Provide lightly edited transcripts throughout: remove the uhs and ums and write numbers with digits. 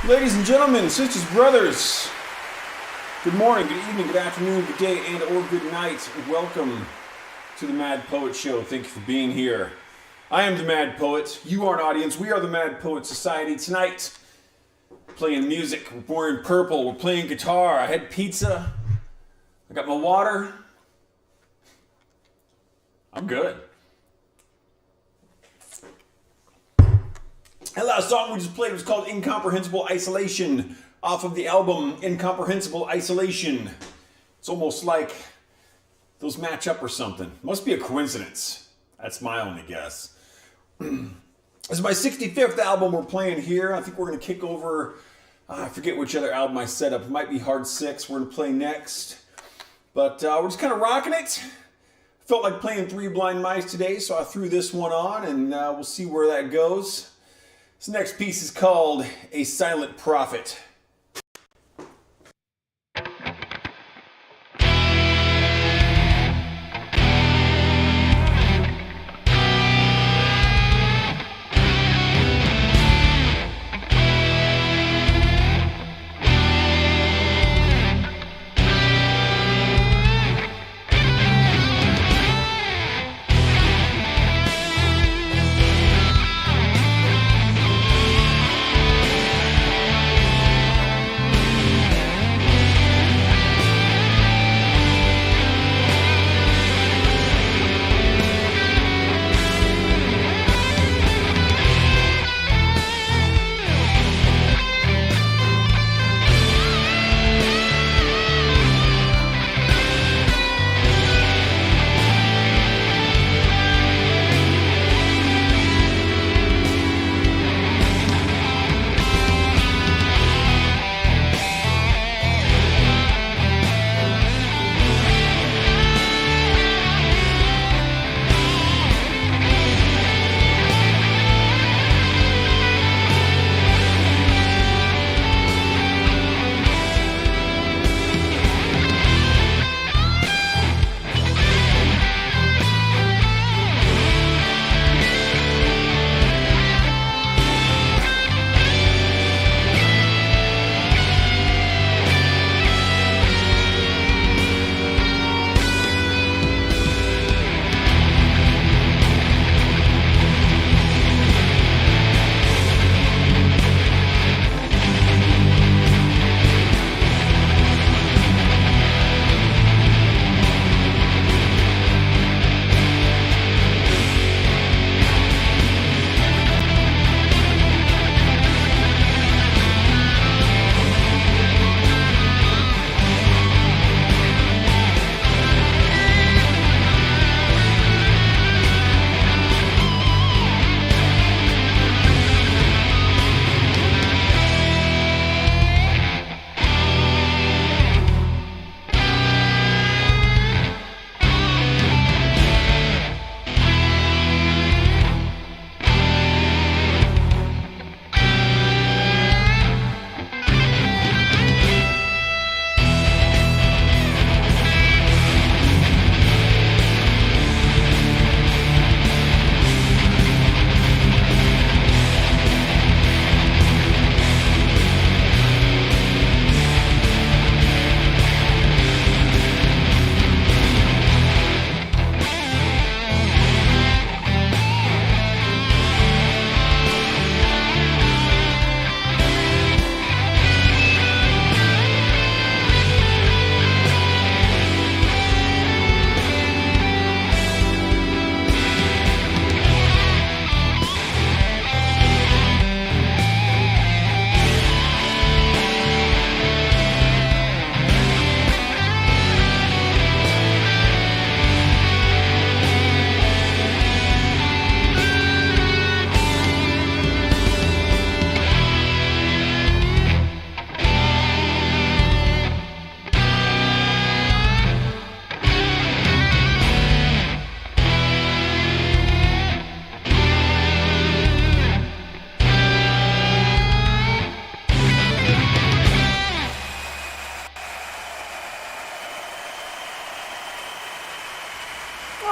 Ladies and gentlemen, sisters, brothers, good morning, good evening, good afternoon, good day, and or good night. Welcome to the Mad Poet Show. Thank you for being here. I am the Mad Poet. You are an audience. We are the Mad Poet Society. Tonight, playing music. We're wearing purple. We're playing guitar. I had pizza. I got my water. I'm good. That last song we just played was called Incomprehensible Isolation off of the album Incomprehensible Isolation. It's almost like those match up or something. Must be a coincidence. That's my only guess. This is my 65th album we're playing here. I think we're going to kick over, I forget which other album I set up. It might be Hard 6 we're going to play next. But we're just kind of rocking it. Felt like playing Three Blind Mice today, so I threw this one on and we'll see where that goes. This next piece is called A Silent Prophet.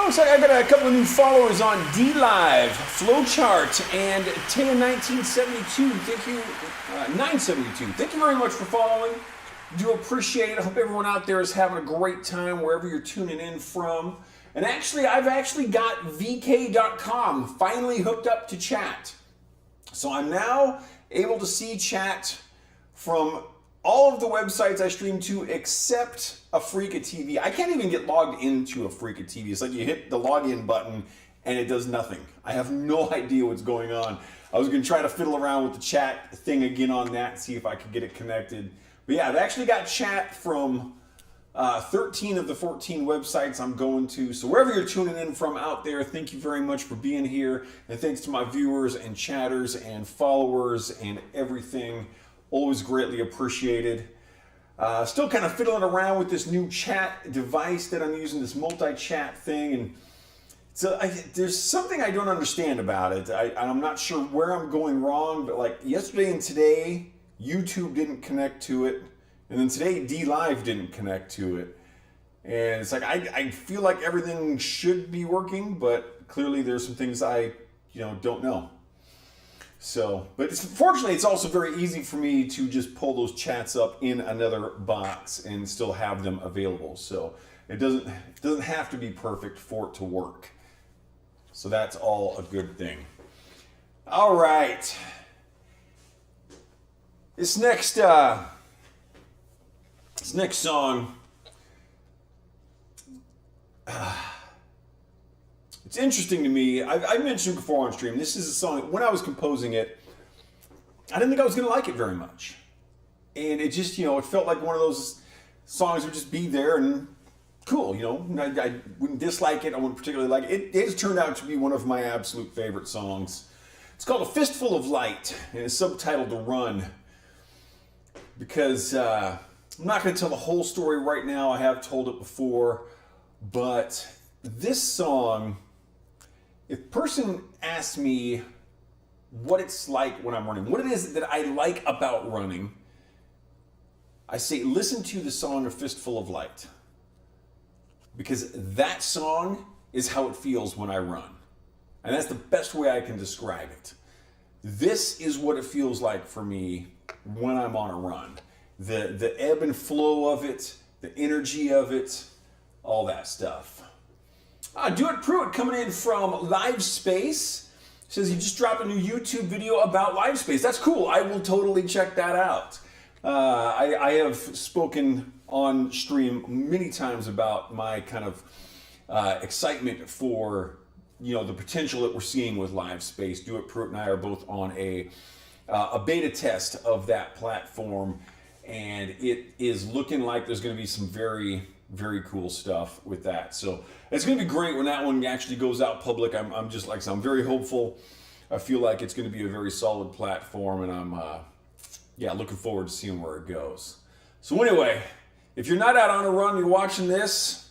looks like I got a couple of new followers on DLive, Flowchart, and Taya1972. Thank you, 972. Thank you very much for following. Do appreciate it. I hope everyone out there is having a great time wherever you're tuning in from. And actually, I've actually got VK.com finally hooked up to chat. So I'm now able to see chat from all of the websites I stream to except Afrika TV. I can't even get logged into Afrika TV. It's like you hit the login button and it does nothing. I have no idea what's going on. I was going to try to fiddle around with the chat thing again on that, see if I could get it connected. But yeah, I've actually got chat from 13 of the 14 websites I'm going to. So wherever you're tuning in from out there, thank you very much for being here. And thanks to my viewers and chatters and followers and everything. Always greatly appreciated. Still kind of fiddling around with this new chat device that I'm using, this multi-chat thing. And so there's something I don't understand about it. I'm not sure where I'm going wrong, but like yesterday and today, YouTube didn't connect to it. And then today, DLive didn't connect to it. And it's like, I feel like everything should be working, but clearly there's some things I don't know. So, but fortunately, it's also very easy for me to just pull those chats up in another box and still have them available. So it doesn't have to be perfect for it to work. So that's all a good thing. All right. This next song, it's interesting to me. I mentioned before on stream, this is a song, when I was composing it, I didn't think I was going to like it very much. And it just, it felt like one of those songs would just be there and cool, I wouldn't dislike it, I wouldn't particularly like it. It has turned out to be one of my absolute favorite songs. It's called A Fistful of Light, and it's subtitled The Run. Because I'm not going to tell the whole story right now, I have told it before, but this song, if a person asks me what it's like when I'm running, what it is that I like about running, I say listen to the song A Fistful of Light. Because that song is how it feels when I run. And that's the best way I can describe it. This is what it feels like for me when I'm on a run. The ebb and flow of it, the energy of it, all that stuff. Do It Pruitt coming in from LiveSpace. Says he just dropped a new YouTube video about LiveSpace. That's cool. I will totally check that out. I have spoken on stream many times about my kind of excitement for the potential that we're seeing with LiveSpace. Do It Pruitt and I are both on a beta test of that platform, and it is looking like there's going to be some very, very cool stuff with that. So it's going to be great when that one actually goes out public. I'm just like I said, I'm very hopeful. I feel like it's going to be a very solid platform, and I'm looking forward to seeing where it goes. So anyway, if you're not out on a run, you're watching this,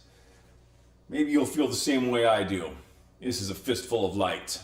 maybe you'll feel the same way I do. This is A Fistful of Light.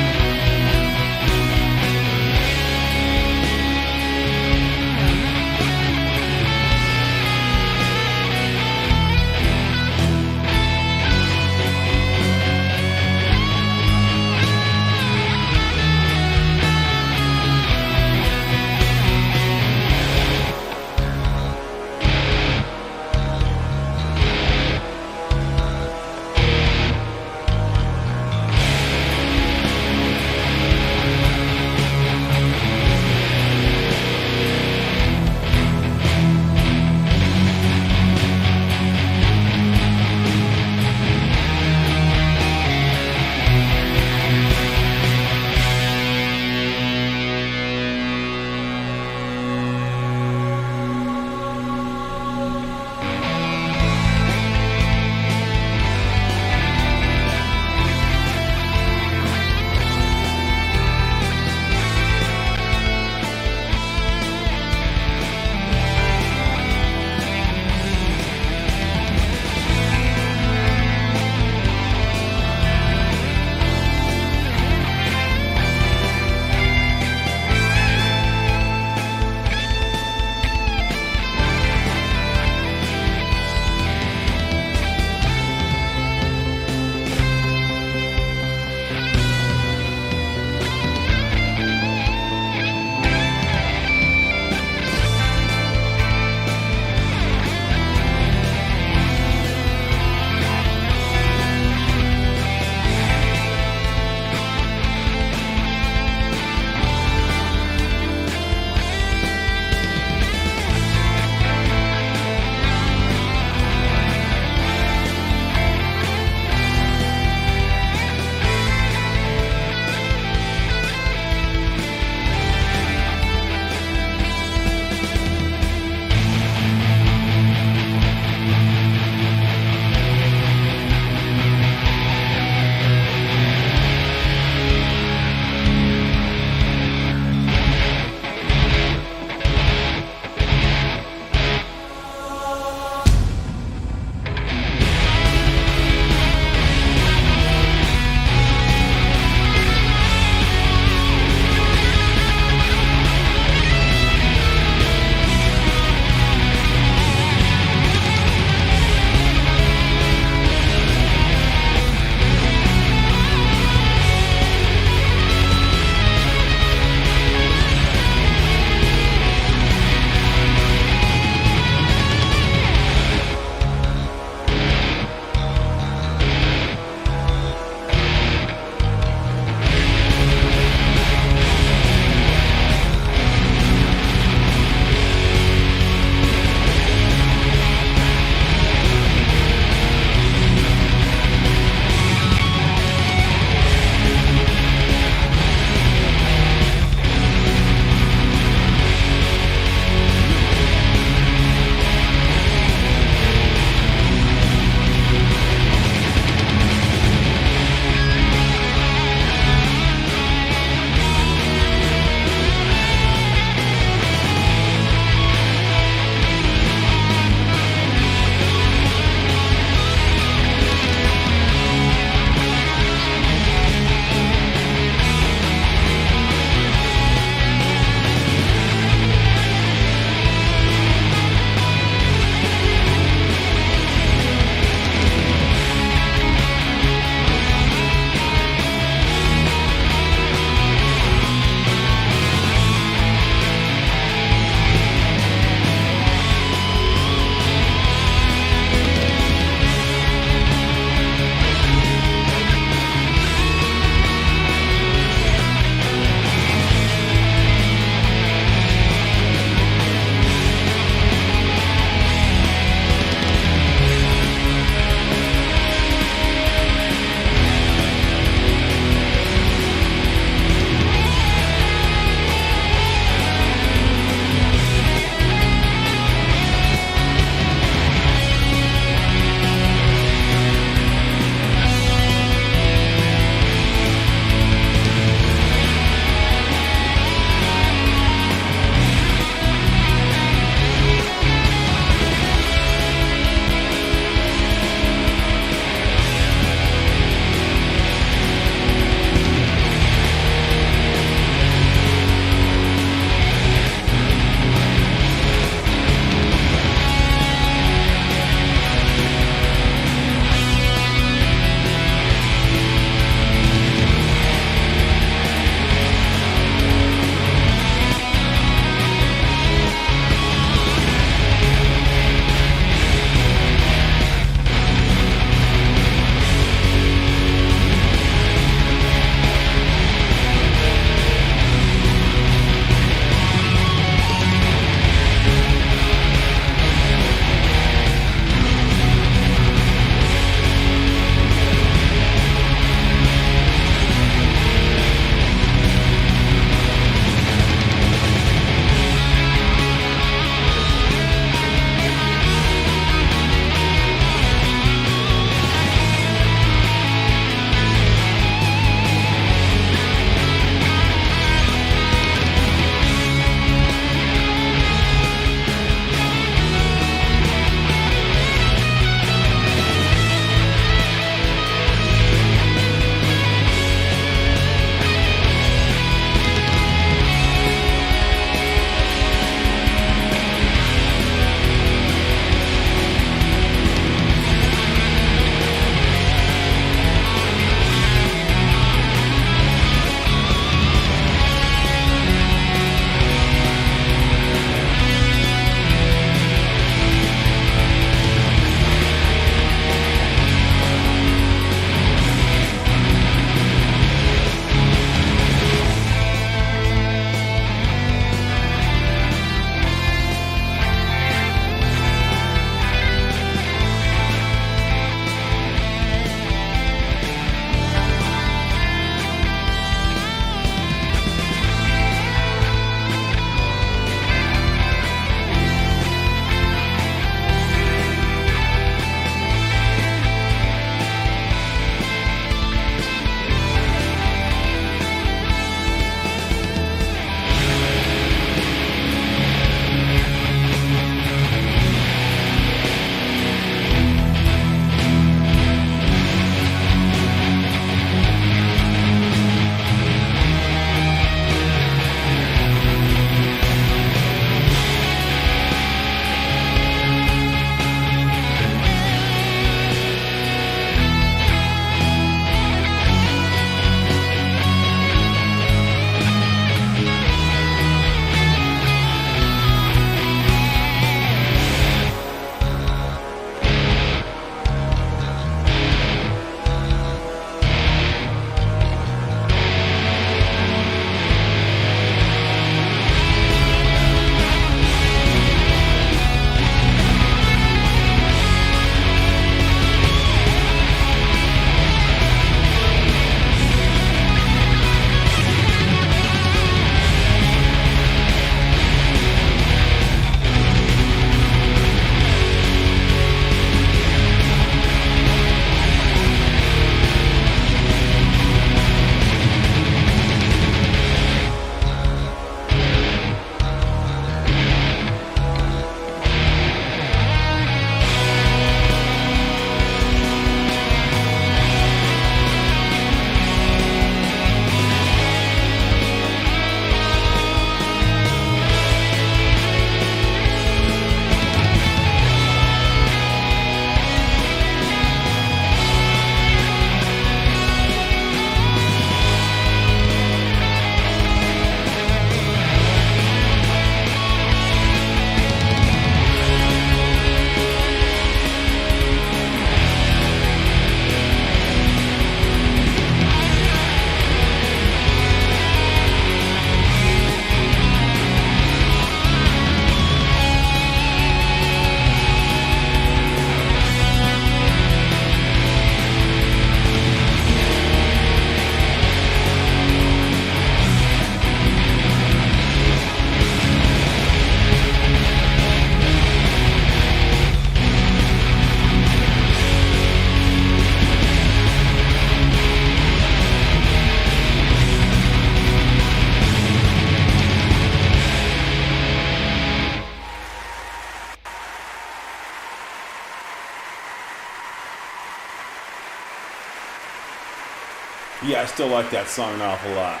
Yeah, I still like that song an awful lot.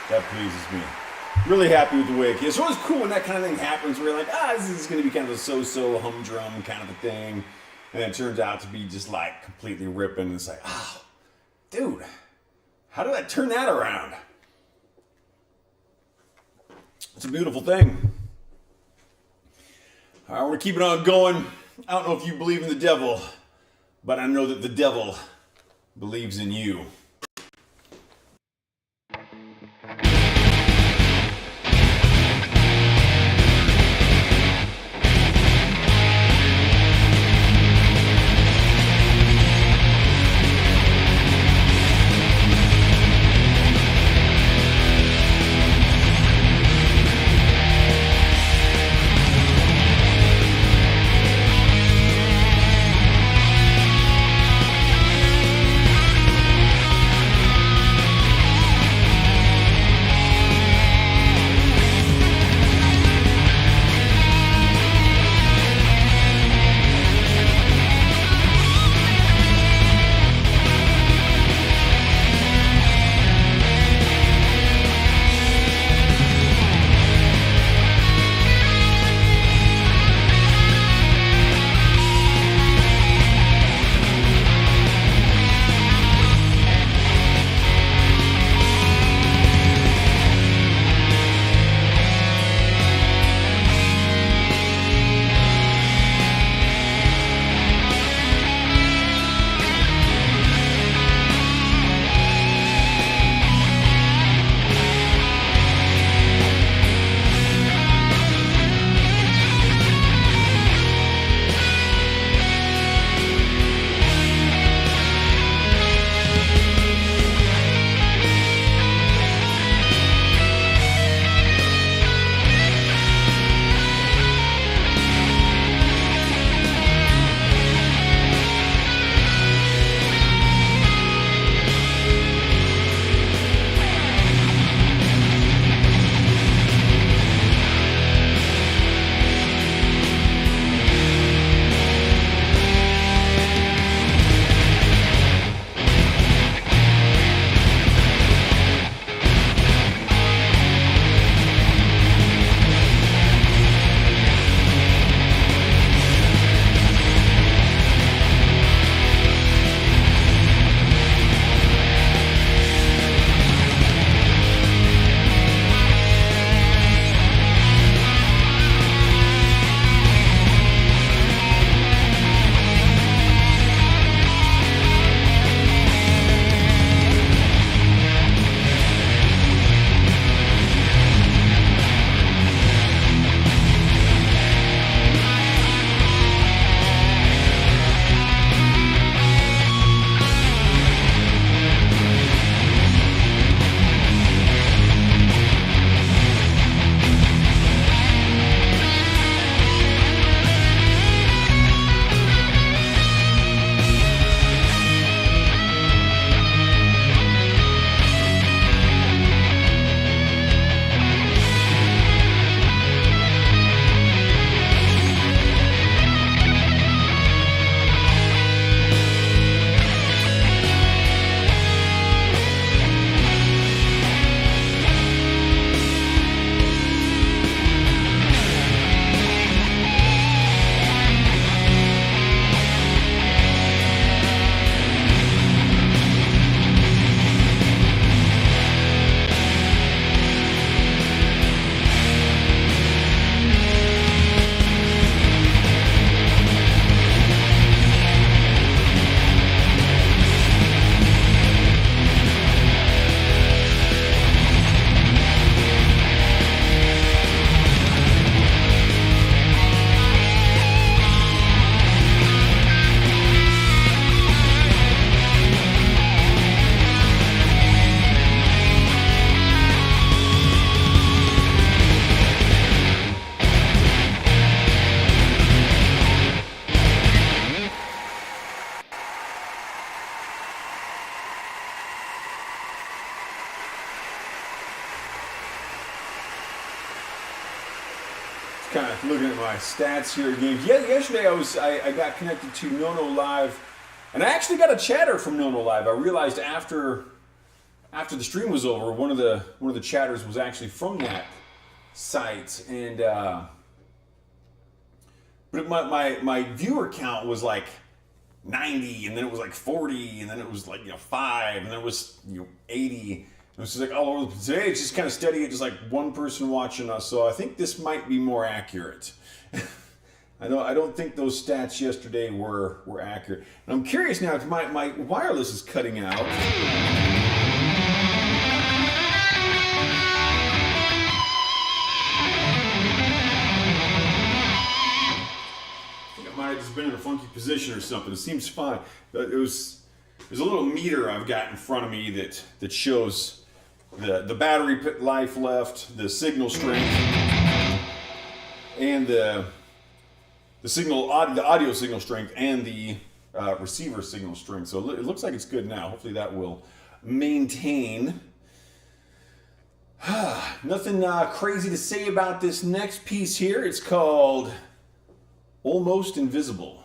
That pleases me. Really happy with the way it is. It's always cool when that kind of thing happens where you're like, this is going to be kind of a so-so humdrum kind of a thing. And it turns out to be just like completely ripping. It's like, dude, how did I turn that around? It's a beautiful thing. All right, we're going to keep it on going. I don't know if you believe in the devil, but I know that the devil believes in you. Kind of looking at my stats here again. Yeah, yesterday I got connected to Nono Live And I actually got a chatter from No No Live. I realized after the stream was over, one of the chatters was actually from that site, and but my viewer count was like 90, and then it was like 40, and then it was like 5, and then it was 80. It was just like all over the place. Today it's just kind of steady at just like one person watching us. So I think this might be more accurate. I don't think those stats yesterday were accurate. And I'm curious now if my wireless is cutting out. Might have just been in a funky position or something. It seems fine. There's a little meter I've got in front of me that shows the battery life left, the signal strength, and the audio signal strength, and the receiver signal strength. So it looks like it's good now. Hopefully that will maintain. Nothing crazy to say about this next piece here. It's called Almost Invisible.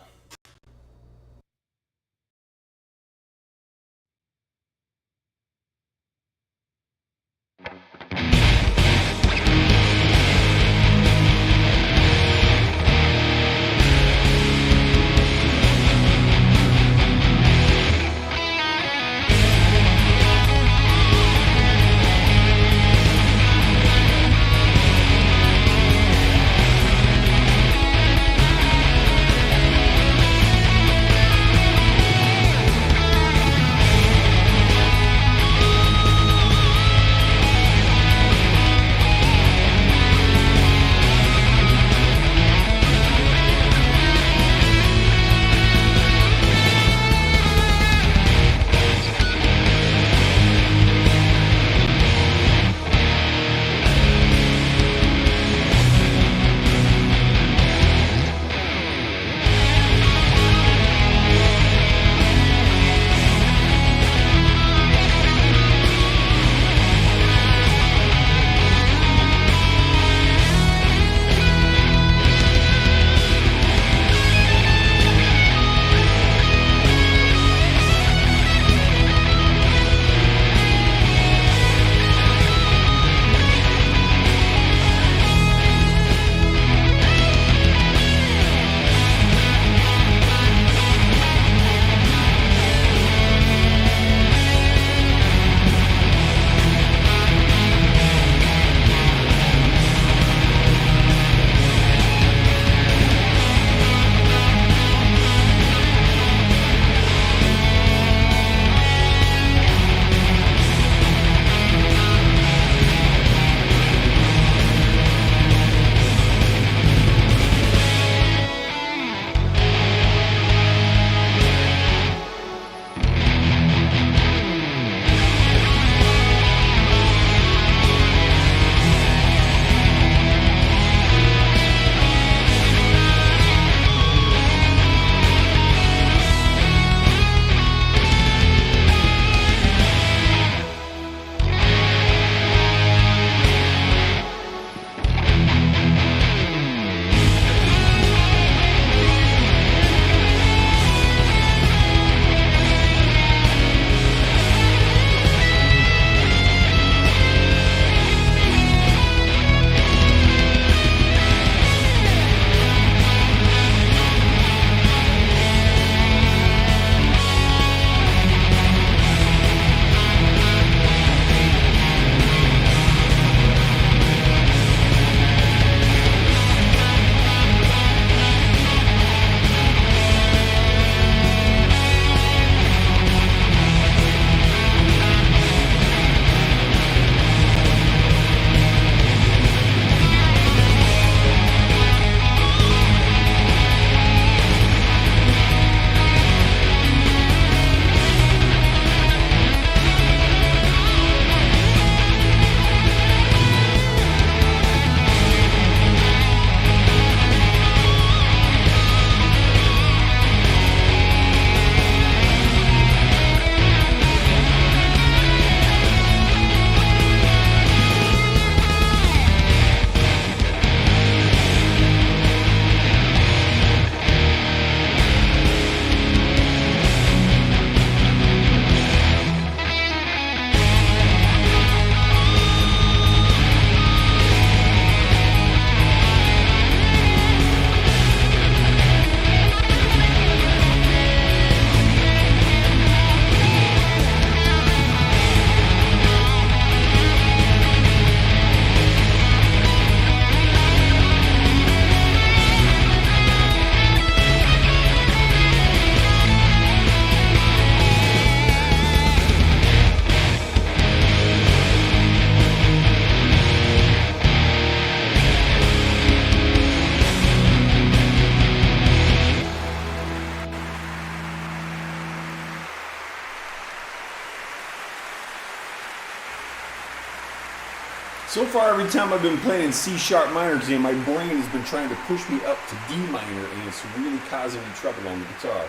So far, every time I've been playing in C sharp minor today, my brain has been trying to push me up to D minor, and it's really causing me trouble on the guitar.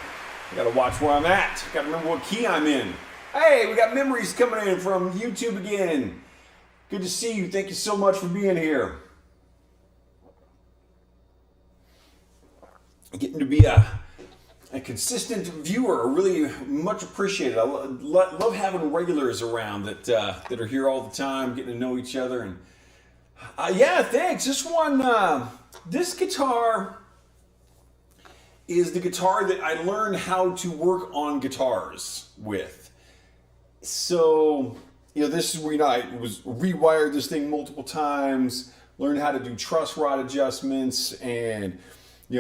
I gotta watch where I'm at. Gotta remember what key I'm in. Hey, we got memories coming in from YouTube again. Good to see you. Thank you so much for being here. Getting to be a consistent viewer, really much appreciated. I love having regulars around that are here all the time, getting to know each other. And yeah, thanks. This guitar is the guitar that I learned how to work on guitars with. So, this is where I was rewired this thing multiple times, learned how to do truss rod adjustments, and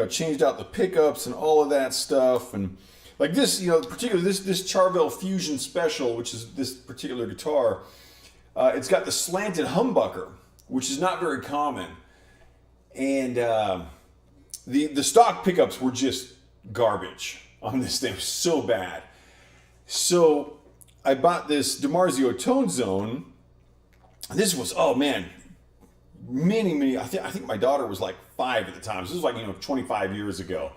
changed out the pickups and all of that stuff. And like this, particularly this Charvel Fusion Special, which is this particular guitar, it's got the slanted humbucker, which is not very common. And the stock pickups were just garbage on this thing, so bad. So I bought this DiMarzio Tone Zone. This was, oh man, many, I think my daughter was like 5 at the time. So this was like, 25 years ago.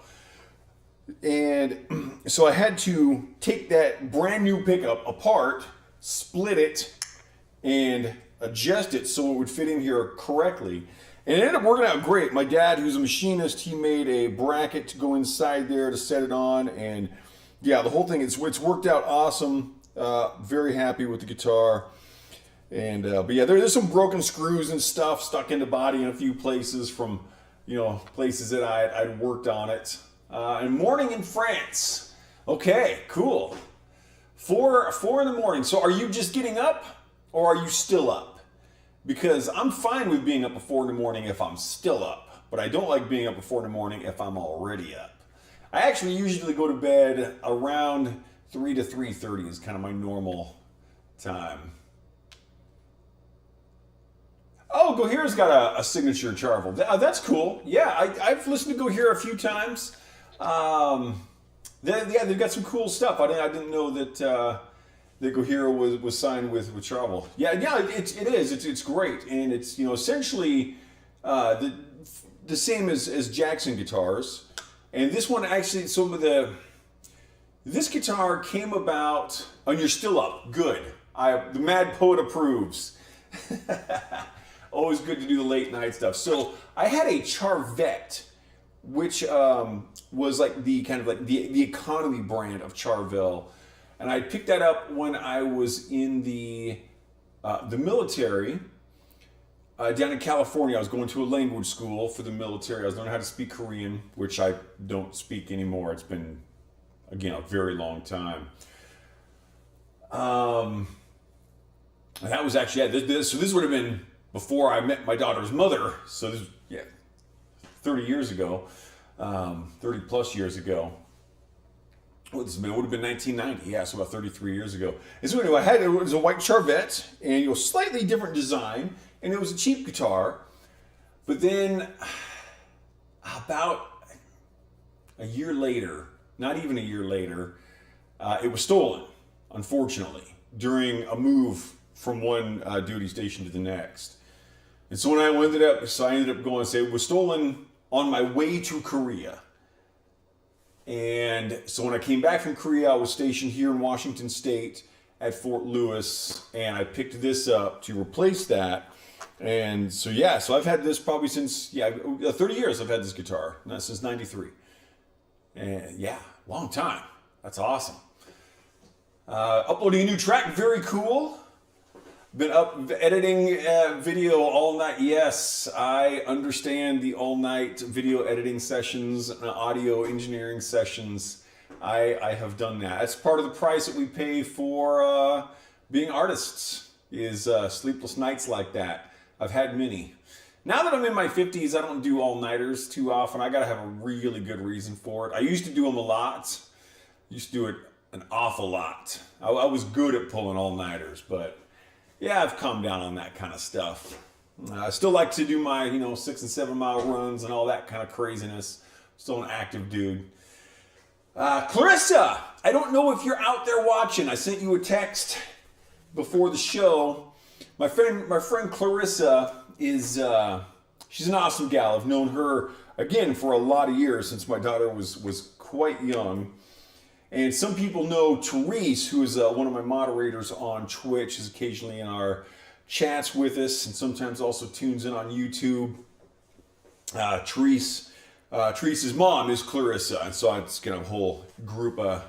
And so I had to take that brand new pickup apart, split it, and adjust it so it would fit in here correctly. And it ended up working out great. My dad, who's a machinist, he made a bracket to go inside there to set it on. And yeah, the whole thing, it's worked out awesome. Very happy with the guitar. And but yeah, there's some broken screws and stuff stuck in the body in a few places from places that I'd worked on it. And morning in France. Okay, cool. 4 in the morning. So are you just getting up, or are you still up? Because I'm fine with being up at 4 in the morning if I'm still up, but I don't like being up at 4 in the morning if I'm already up. I actually usually go to bed around 3 to 3:30 is kind of my normal time. Oh, Gohira's got a signature Charvel. That's cool. Yeah, I've listened to Gohira a few times. They've got some cool stuff. I didn't know that that Gohira was signed with Charvel. Yeah, it is. It's great, and it's essentially the same as Jackson guitars. And this one actually, this guitar came about. Oh, you're still up. Good. The Mad Poet approves. Always good to do the late night stuff. So I had a Charvette, which was like the economy brand of Charvel, and I picked that up when I was in the military down in California. I was going to a language school for the military. I was learning how to speak Korean, which I don't speak anymore. It's been, again, a very long time. And that was actually, so this would have been before I met my daughter's mother. So this, 30 years ago, 30 plus years ago. It would have been 1990, so about 33 years ago. And so anyway, it was a white Charvette, and slightly different design, and it was a cheap guitar. But then, about a year later, not even a year later, it was stolen, unfortunately, during a move from one duty station to the next. And so when I ended up going and say it was stolen on my way to Korea. And so when I came back from Korea, I was stationed here in Washington State at Fort Lewis, and I picked this up to replace that. And so so I've had this probably since 30 years. I've had this guitar, since '93. And long time. That's awesome. Uploading a new track, very cool. Been up editing video all night. Yes, I understand the all-night video editing sessions and audio engineering sessions. I have done that. That's part of the price that we pay for being artists, is sleepless nights like that. I've had many. Now that I'm in my 50s, I don't do all-nighters too often. I gotta have a really good reason for it. I used to do them a lot. Used to do it an awful lot. I was good at pulling all-nighters, but I've calmed down on that kind of stuff. I still like to do my, 6 and 7 mile runs and all that kind of craziness. Still an active dude. Clarissa, I don't know if you're out there watching. I sent you a text before the show. My friend Clarissa is she's an awesome gal. I've known her again for a lot of years since my daughter was quite young. And some people know Therese, who is one of my moderators on Twitch, is occasionally in our chats with us, and sometimes also tunes in on YouTube. Therese's mom is Clarissa, and so it's got a whole group of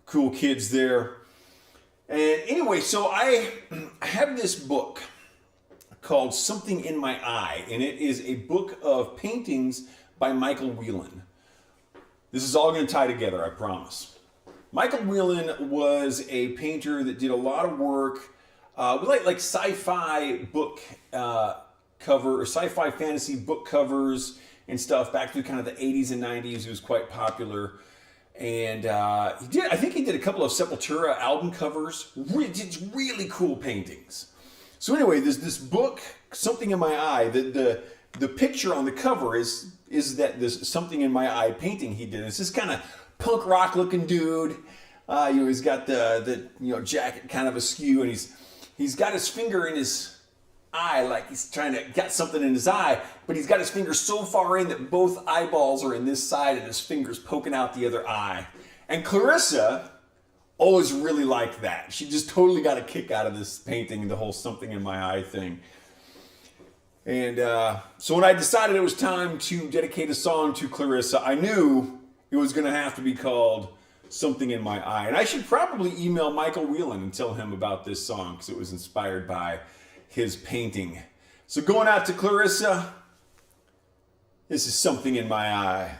cool kids there. And anyway, so I have this book called Something in My Eye, and it is a book of paintings by Michael Whelan. This is all going to tie together, I promise. Michael Whelan was a painter that did a lot of work with like sci-fi book cover or sci-fi fantasy book covers and stuff back through kind of the 80s and 90s. He was quite popular. And I think he did a couple of Sepultura album covers. Did really cool paintings. So anyway, there's this book, Something in My Eye. The picture on the cover is that this Something in My Eye painting he did. It's this kind of punk rock looking dude. He's got the jacket kind of askew, and he's got his finger in his eye, like he's trying to get something in his eye, but he's got his finger so far in that both eyeballs are in this side and his finger's poking out the other eye. And Clarissa always really liked that. She just totally got a kick out of this painting, the whole Something in My Eye thing. And so when I decided it was time to dedicate a song to Clarissa, I knew it was going to have to be called Something in My Eye. And I should probably email Michael Whelan and tell him about this song because it was inspired by his painting. So going out to Clarissa, this is Something in My Eye.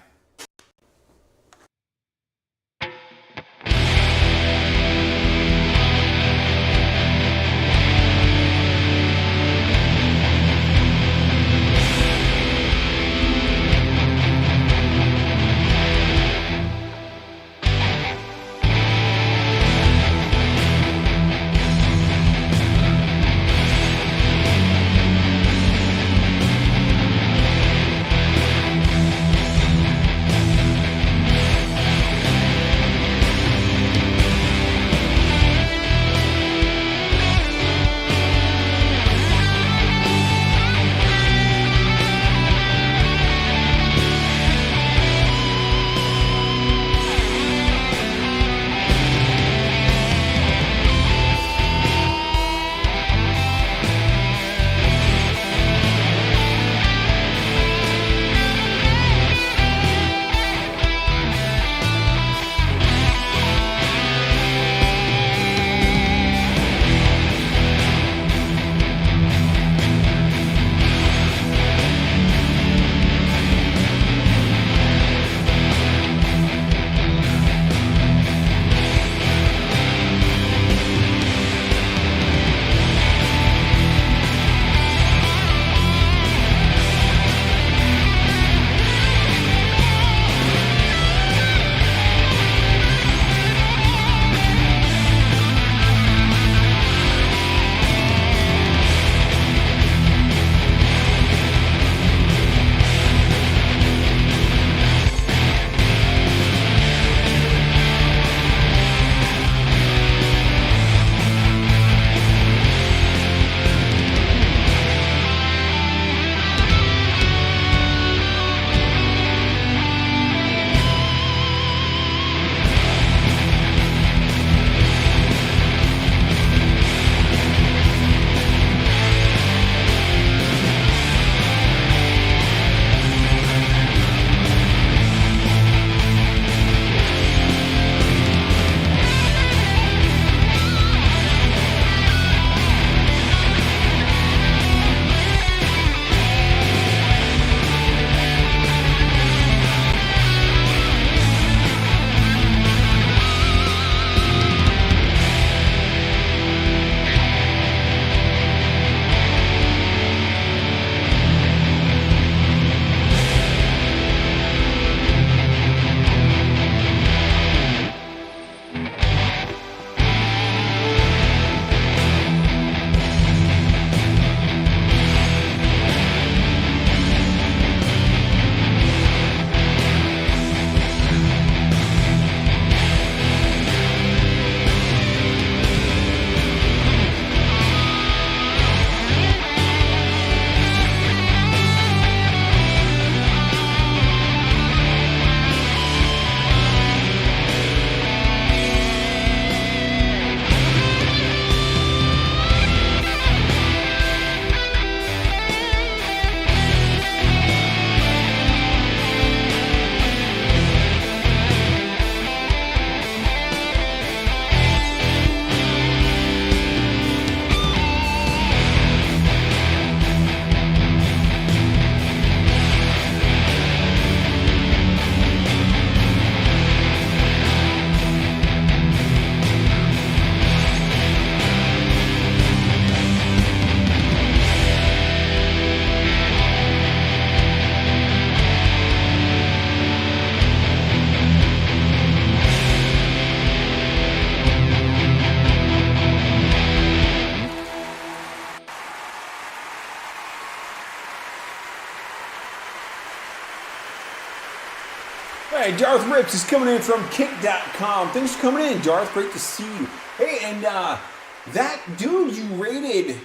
Hey, Darth Rips is coming in from Kick.com. Thanks for coming in, Darth. Great to see you. Hey, and that dude you rated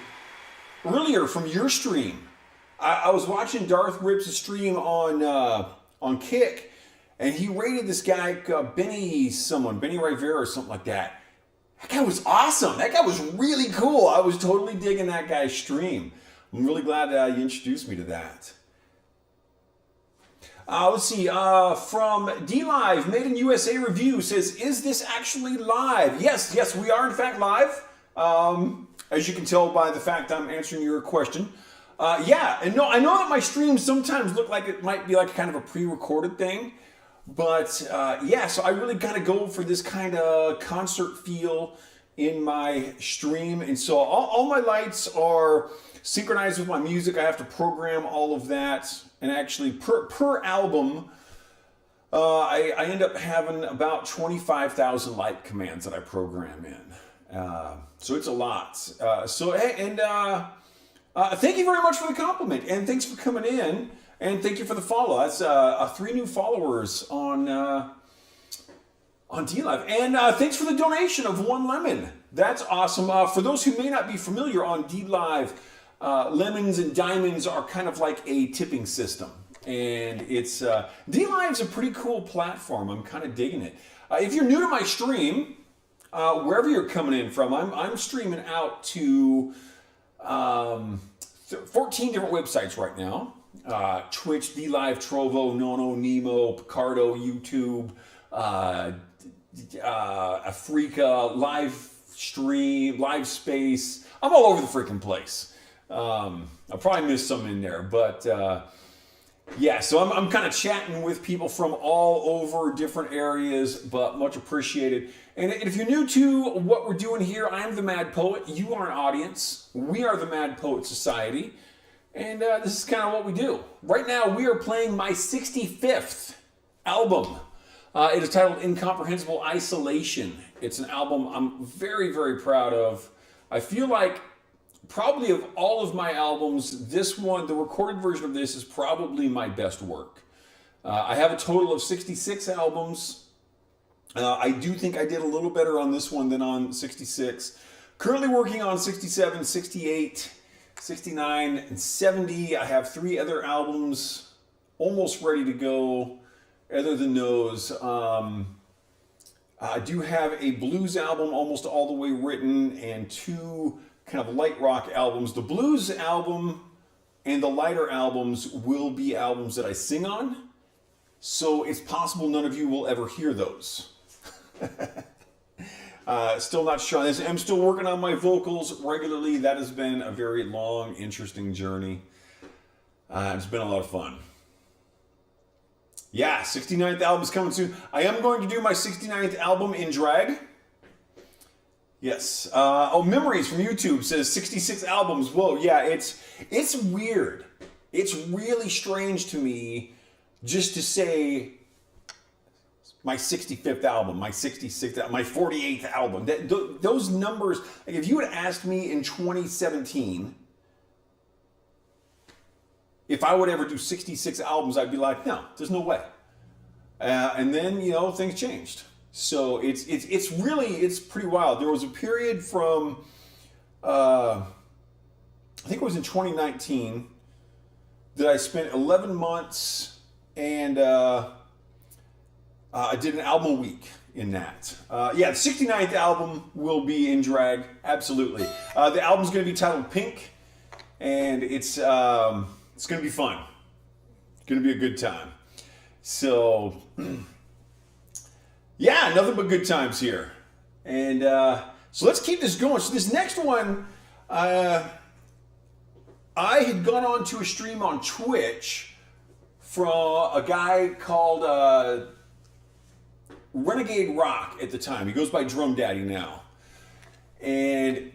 earlier from your stream, I was watching Darth Rips' stream on Kick, and he rated this guy Benny Rivera or something like that. That guy was awesome. That guy was really cool. I was totally digging that guy's stream. I'm really glad you introduced me to that. Let's see, from D-Live, Made in USA Review says, is this actually live? Yes, we are in fact live. As you can tell by the fact I'm answering your question. Yeah, and no, I know that my streams sometimes look like it might be like kind of a pre-recorded thing. But yeah, so I really gotta go for this kind of concert feel in my stream. And so all my lights are synchronized with my music. I have to program all of that. And actually, per album, I end up having about 25,000 light commands that I program in. So it's a lot. So hey, and thank you very much for the compliment, and thanks for coming in, and thank you for the follow. That's 3 new followers on D-Live, and thanks for the donation of 1 lemon. That's awesome. For those who may not be familiar on D-Live, lemons and diamonds are kind of like a tipping system, and it's D-Live's a pretty cool platform. I'm kind of digging it. If you're new to my stream, wherever you're coming in from, I'm streaming out to 14 different websites right now. Twitch, D-Live, Trovo, Nono, Nemo, Picardo, YouTube, Africa, live stream, live space. I'm all over the freaking place. I'll probably miss some in there, but yeah, so I'm kind of chatting with people from all over different areas, but much appreciated. And if you're new to what we're doing here, I'm the Mad Poet. You are an audience. We are the Mad Poet Society. And this is kind of what we do. Right now, we are playing my 65th album. It is titled Incomprehensible Isolation. It's an album I'm very, very proud of. I feel like probably of all of my albums, this one, the recorded version of this, is probably my best work. I have a total of 66 albums. I do think I did a little better on this one than on 66. Currently working on 67, 68, 69, and 70. I have 3 other albums almost ready to go. Other than those, I do have a blues album almost all the way written, and 2 kind of light rock albums. The blues album and the lighter albums will be albums that I sing on, so it's possible none of you will ever hear those. Still not sure on this. I'm still working on my vocals regularly. That has been a very long, interesting journey. It's been a lot of fun. Yeah, 69th album is coming soon. I am going to do my 69th album in drag. Yes. Memories from YouTube says 66 albums. Whoa, yeah, it's weird. It's really strange to me just to say my 65th album, my 66th, my 48th album. Those numbers, like if you had asked me in 2017 if I would ever do 66 albums, I'd be like, no, there's no way. And then, things changed. So it's pretty wild. There was a period from, I think it was in 2019, that I spent 11 months and I did an album a week in that. Yeah, the 69th album will be in drag, absolutely. The album's going to be titled Pink, and it's going to be fun. It's going to be a good time. So, yeah, nothing but good times here. And so let's keep this going. So this next one, I had gone on to a stream on Twitch from a guy called Renegade Rock at the time. He goes by Drum Daddy now. And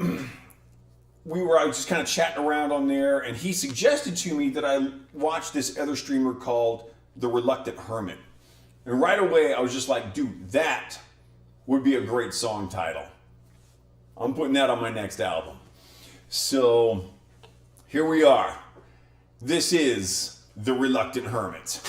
I was just kind of chatting around on there, and he suggested to me that I watch this other streamer called The Reluctant Hermit. And right away, I was just like, dude, that would be a great song title. I'm putting that on my next album. So here we are. This is The Reluctant Hermit.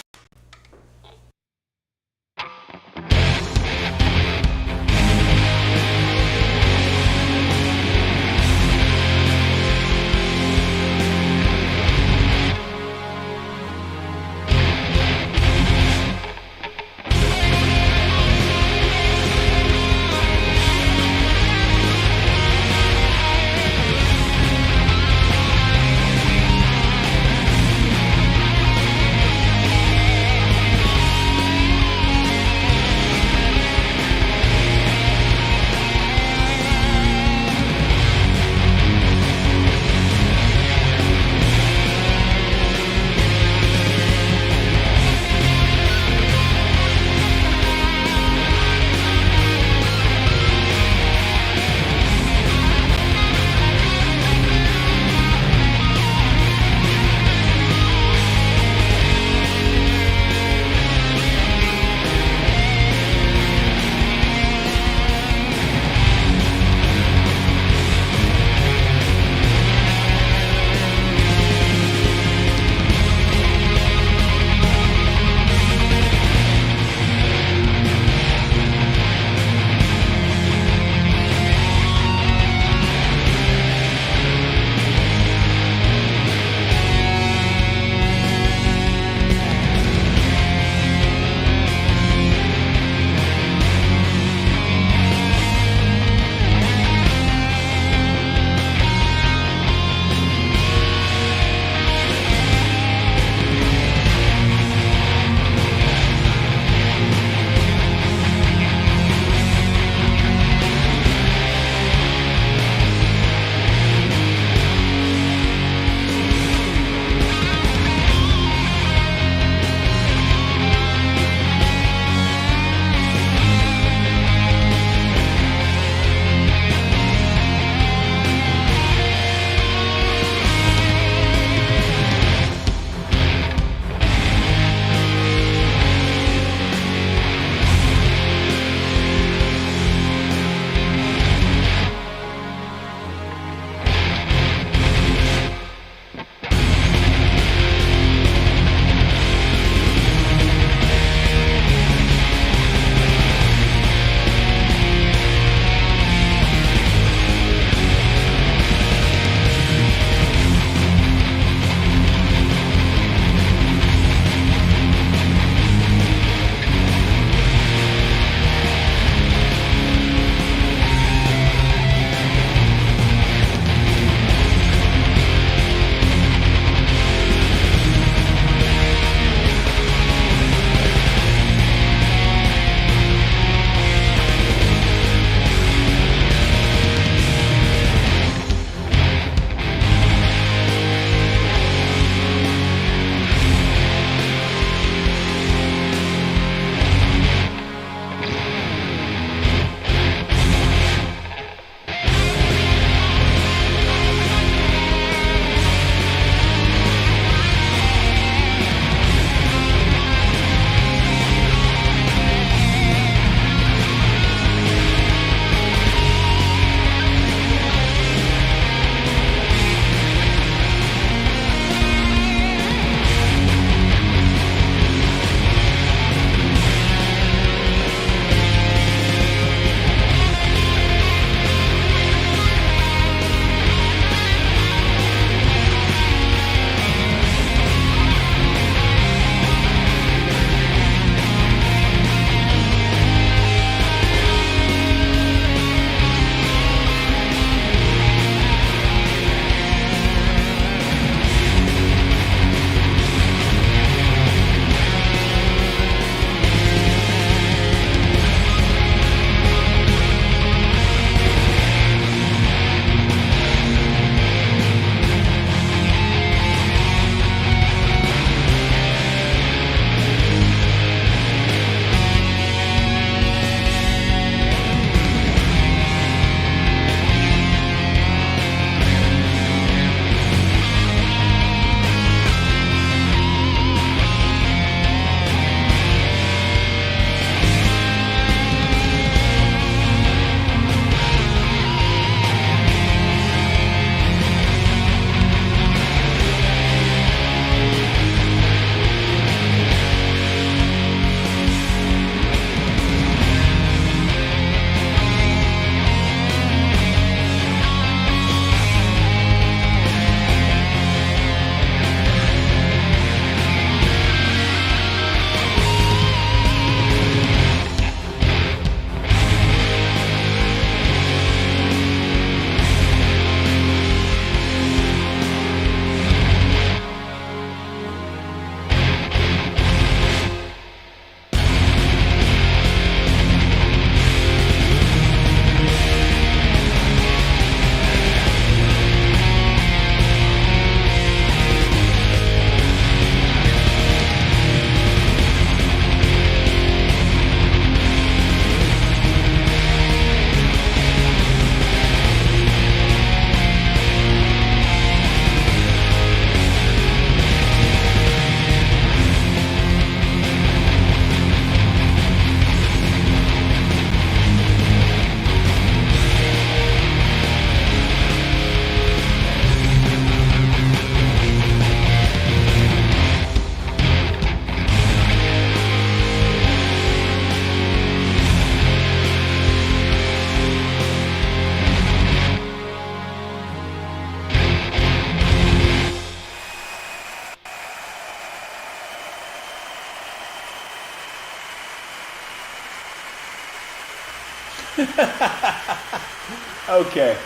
Okay.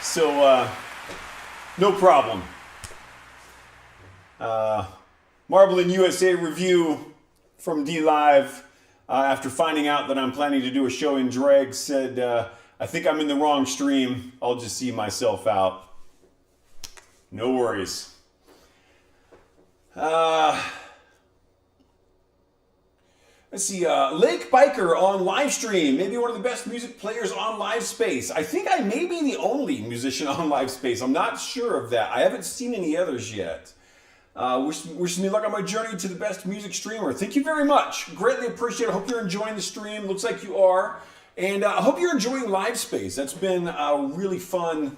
So, no problem. Marble in USA review from DLive, after finding out that I'm planning to do a show in drag, said, I think I'm in the wrong stream. I'll just see myself out. No worries. Let's see, Lake Biker on live stream. Maybe one of the best music players on LiveSpace. I think I may be the only musician on LiveSpace. I'm not sure of that. I haven't seen any others yet. Wishing me luck on my journey to the best music streamer. Thank you very much. Greatly appreciate it. Hope you're enjoying the stream. Looks like you are. And I hope you're enjoying LiveSpace. That's been a really fun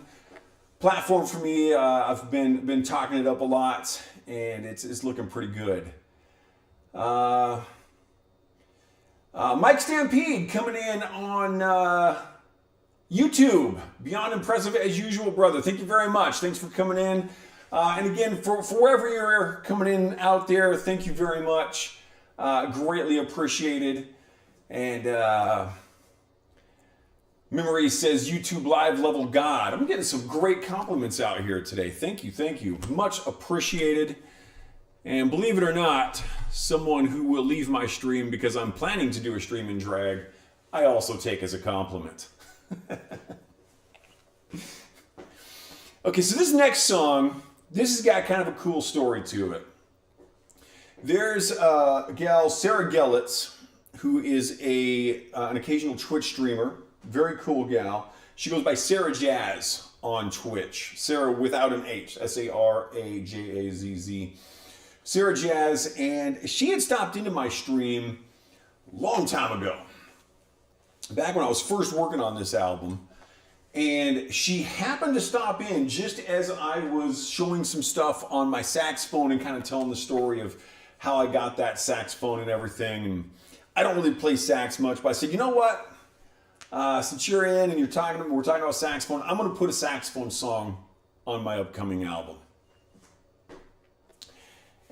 platform for me. I've been talking it up a lot, and it's looking pretty good. Mike Stampede coming in on YouTube. Beyond impressive as usual, brother. Thank you very much. Thanks for coming in. And again, for wherever you're coming in out there, thank you very much. Greatly appreciated. And Memory says, YouTube live level God. I'm getting some great compliments out here today. Thank you, thank you. Much appreciated. And believe it or not, someone who will leave my stream because I'm planning to do a stream in drag, I also take as a compliment. Okay, so this next song, this has got kind of a cool story to it. There's a gal, Sarah Gellitz, who is an occasional Twitch streamer. Very cool gal. She goes by Sarah Jazz on Twitch. Sarah without an H. Sarajazz. Sarah Jazz, and she had stopped into my stream a long time ago. Back when I was first working on this album. And she happened to stop in just as I was showing some stuff on my saxophone and kind of telling the story of how I got that saxophone and everything. And I don't really play sax much, but I said, you know what? Since you're in and we're talking about saxophone, I'm going to put a saxophone song on my upcoming album.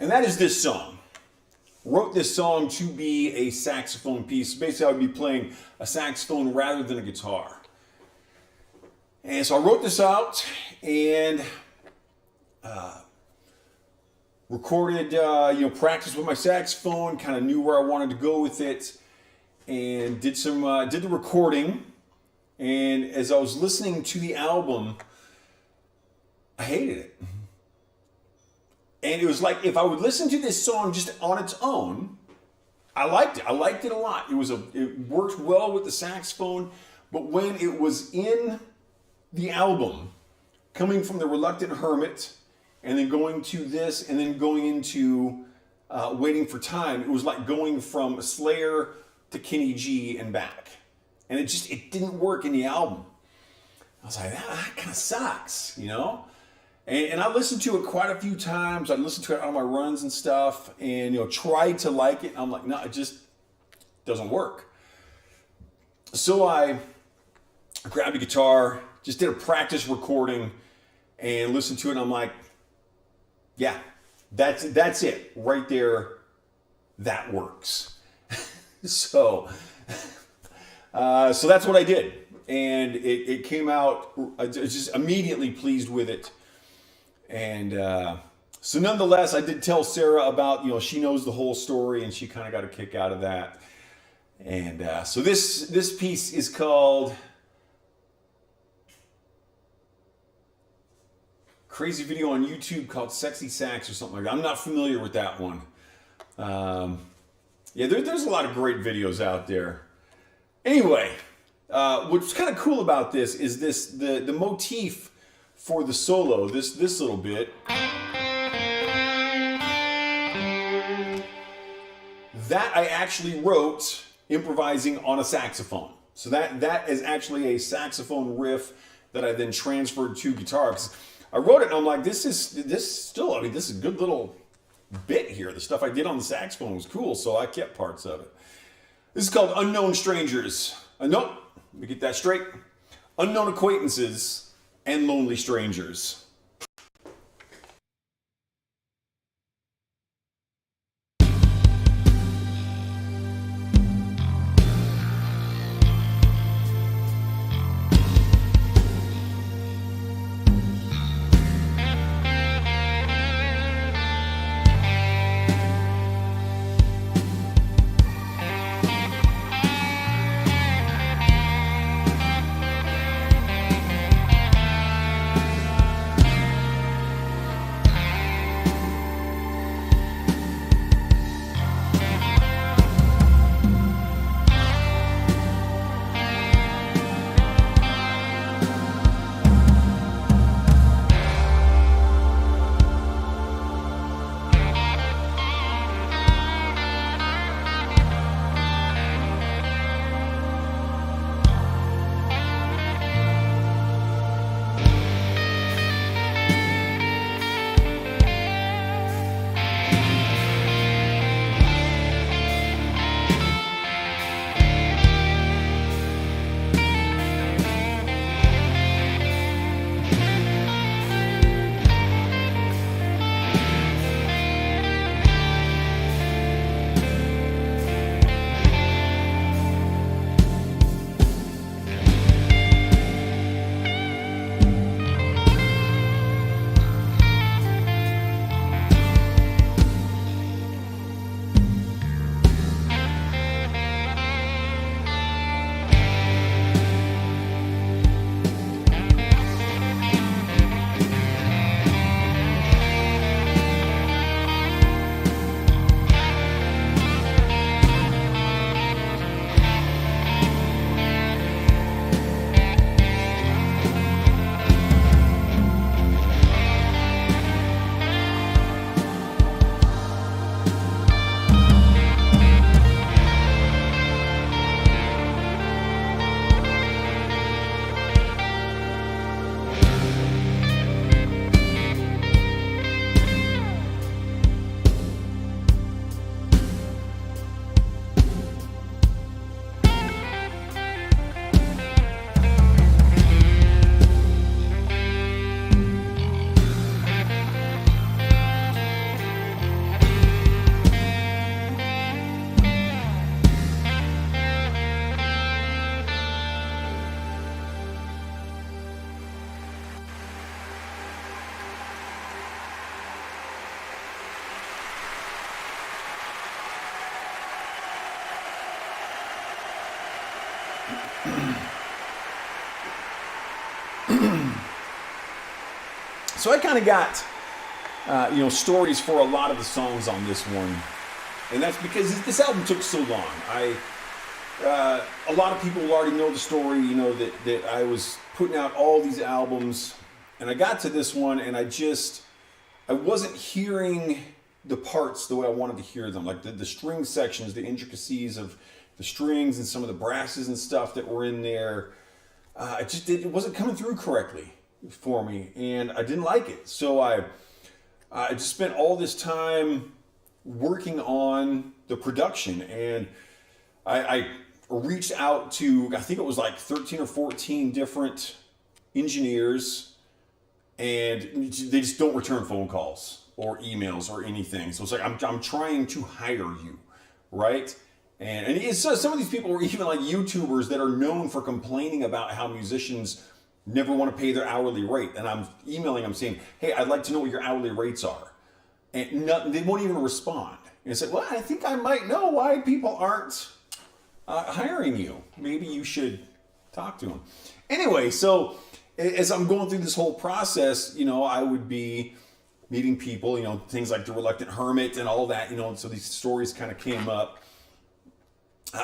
And that is this song. Wrote this song to be a saxophone piece. Basically, I would be playing a saxophone rather than a guitar. And so I wrote this out and recorded, practiced with my saxophone, kind of knew where I wanted to go with it, and did the recording. And as I was listening to the album, I hated it. And it was like, if I would listen to this song just on its own, I liked it. I liked it a lot. It worked well with the saxophone, but when it was in the album, coming from The Reluctant Hermit, and then going to this, and then going into Waiting for Time, it was like going from Slayer to Kenny G and back. And it didn't work in the album. I was like, that kind of sucks, you know? And I listened to it quite a few times. I listened to it on my runs and stuff, and tried to like it. I'm like, no, it just doesn't work. So I grabbed a guitar, just did a practice recording, and listened to it. And I'm like, yeah, that's it right there. That works. So that's what I did, and it came out. I was just immediately pleased with it. And so nonetheless, I did tell Sarah about, she knows the whole story, and she kind of got a kick out of that. And so this piece is called crazy video on YouTube called Sexy Sax or something like that. I'm not familiar with that one. There's a lot of great videos out there. Anyway, what's kind of cool about this is the motif for the solo, this little bit. That I actually wrote improvising on a saxophone. So that is actually a saxophone riff that I then transferred to guitar. 'Cause I wrote it and I'm like, this is a good little bit here. The stuff I did on the saxophone was cool, so I kept parts of it. This is called Unknown Strangers. Let me get that straight. Unknown Acquaintances and Lonely Strangers. So I kind of got, stories for a lot of the songs on this one, and that's because this album took so long. A lot of people already know the story, that I was putting out all these albums, and I got to this one, and I wasn't hearing the parts the way I wanted to hear them, like the string sections, the intricacies of the strings and some of the brasses and stuff that were in there. It wasn't coming through correctly for me, and I didn't like it. So I just spent all this time working on the production, and I reached out to, I think it was like 13 or 14 different engineers, and they just don't return phone calls or emails or anything. So it's like, I'm trying to hire you, right? And some of these people were even like YouTubers that are known for complaining about how musicians never want to pay their hourly rate. And I'm emailing them saying, hey, I'd like to know what your hourly rates are. And they won't even respond. And I said, well, I think I might know why people aren't hiring you. Maybe you should talk to them. Anyway, so as I'm going through this whole process, I would be meeting people, things like The Reluctant Hermit and all that, so these stories kind of came up.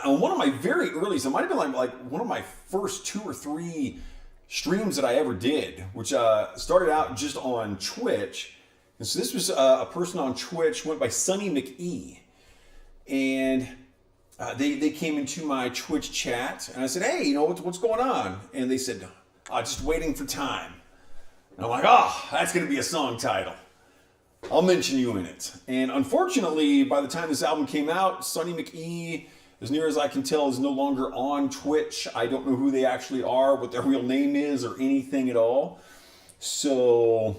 On one of my very early, so it might have been like one of my first 2 or 3 streams that I ever did, which started out just on Twitch. And so this was a person on Twitch, went by Sonny McE. And they came into my Twitch chat, and I said, hey, what's going on? And they said, just waiting for time. And I'm like, that's going to be a song title. I'll mention you in it. And unfortunately, by the time this album came out, Sonny McE, as near as I can tell, is no longer on Twitch. I don't know who they actually are, what their real name is, or anything at all. So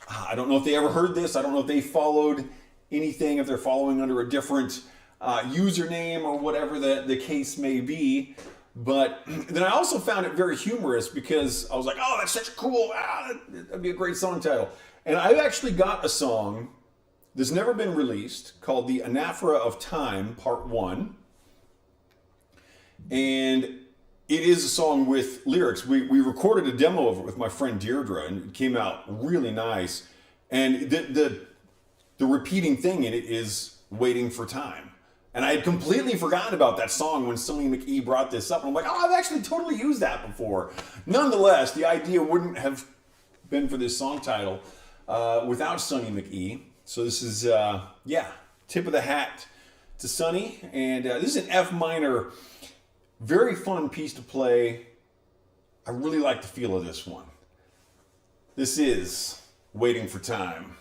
I don't know if they ever heard this. I don't know if they followed anything, if they're following under a different username or whatever the case may be. But then I also found it very humorous because I was like, that's such a cool, that'd be a great song title. And I've actually got a song that's never been released called The Anaphora of Time, Part 1. And it is a song with lyrics. We recorded a demo of it with my friend Deirdre, and it came out really nice. And the repeating thing in it is waiting for time. And I had completely forgotten about that song when Sonny McE brought this up. And I'm like, I've actually totally used that before. Nonetheless, the idea wouldn't have been for this song title without Sonny McE. So this is, tip of the hat to Sonny. And this is an F minor, very fun piece to play. I really like the feel of this one. This is Waiting for Time.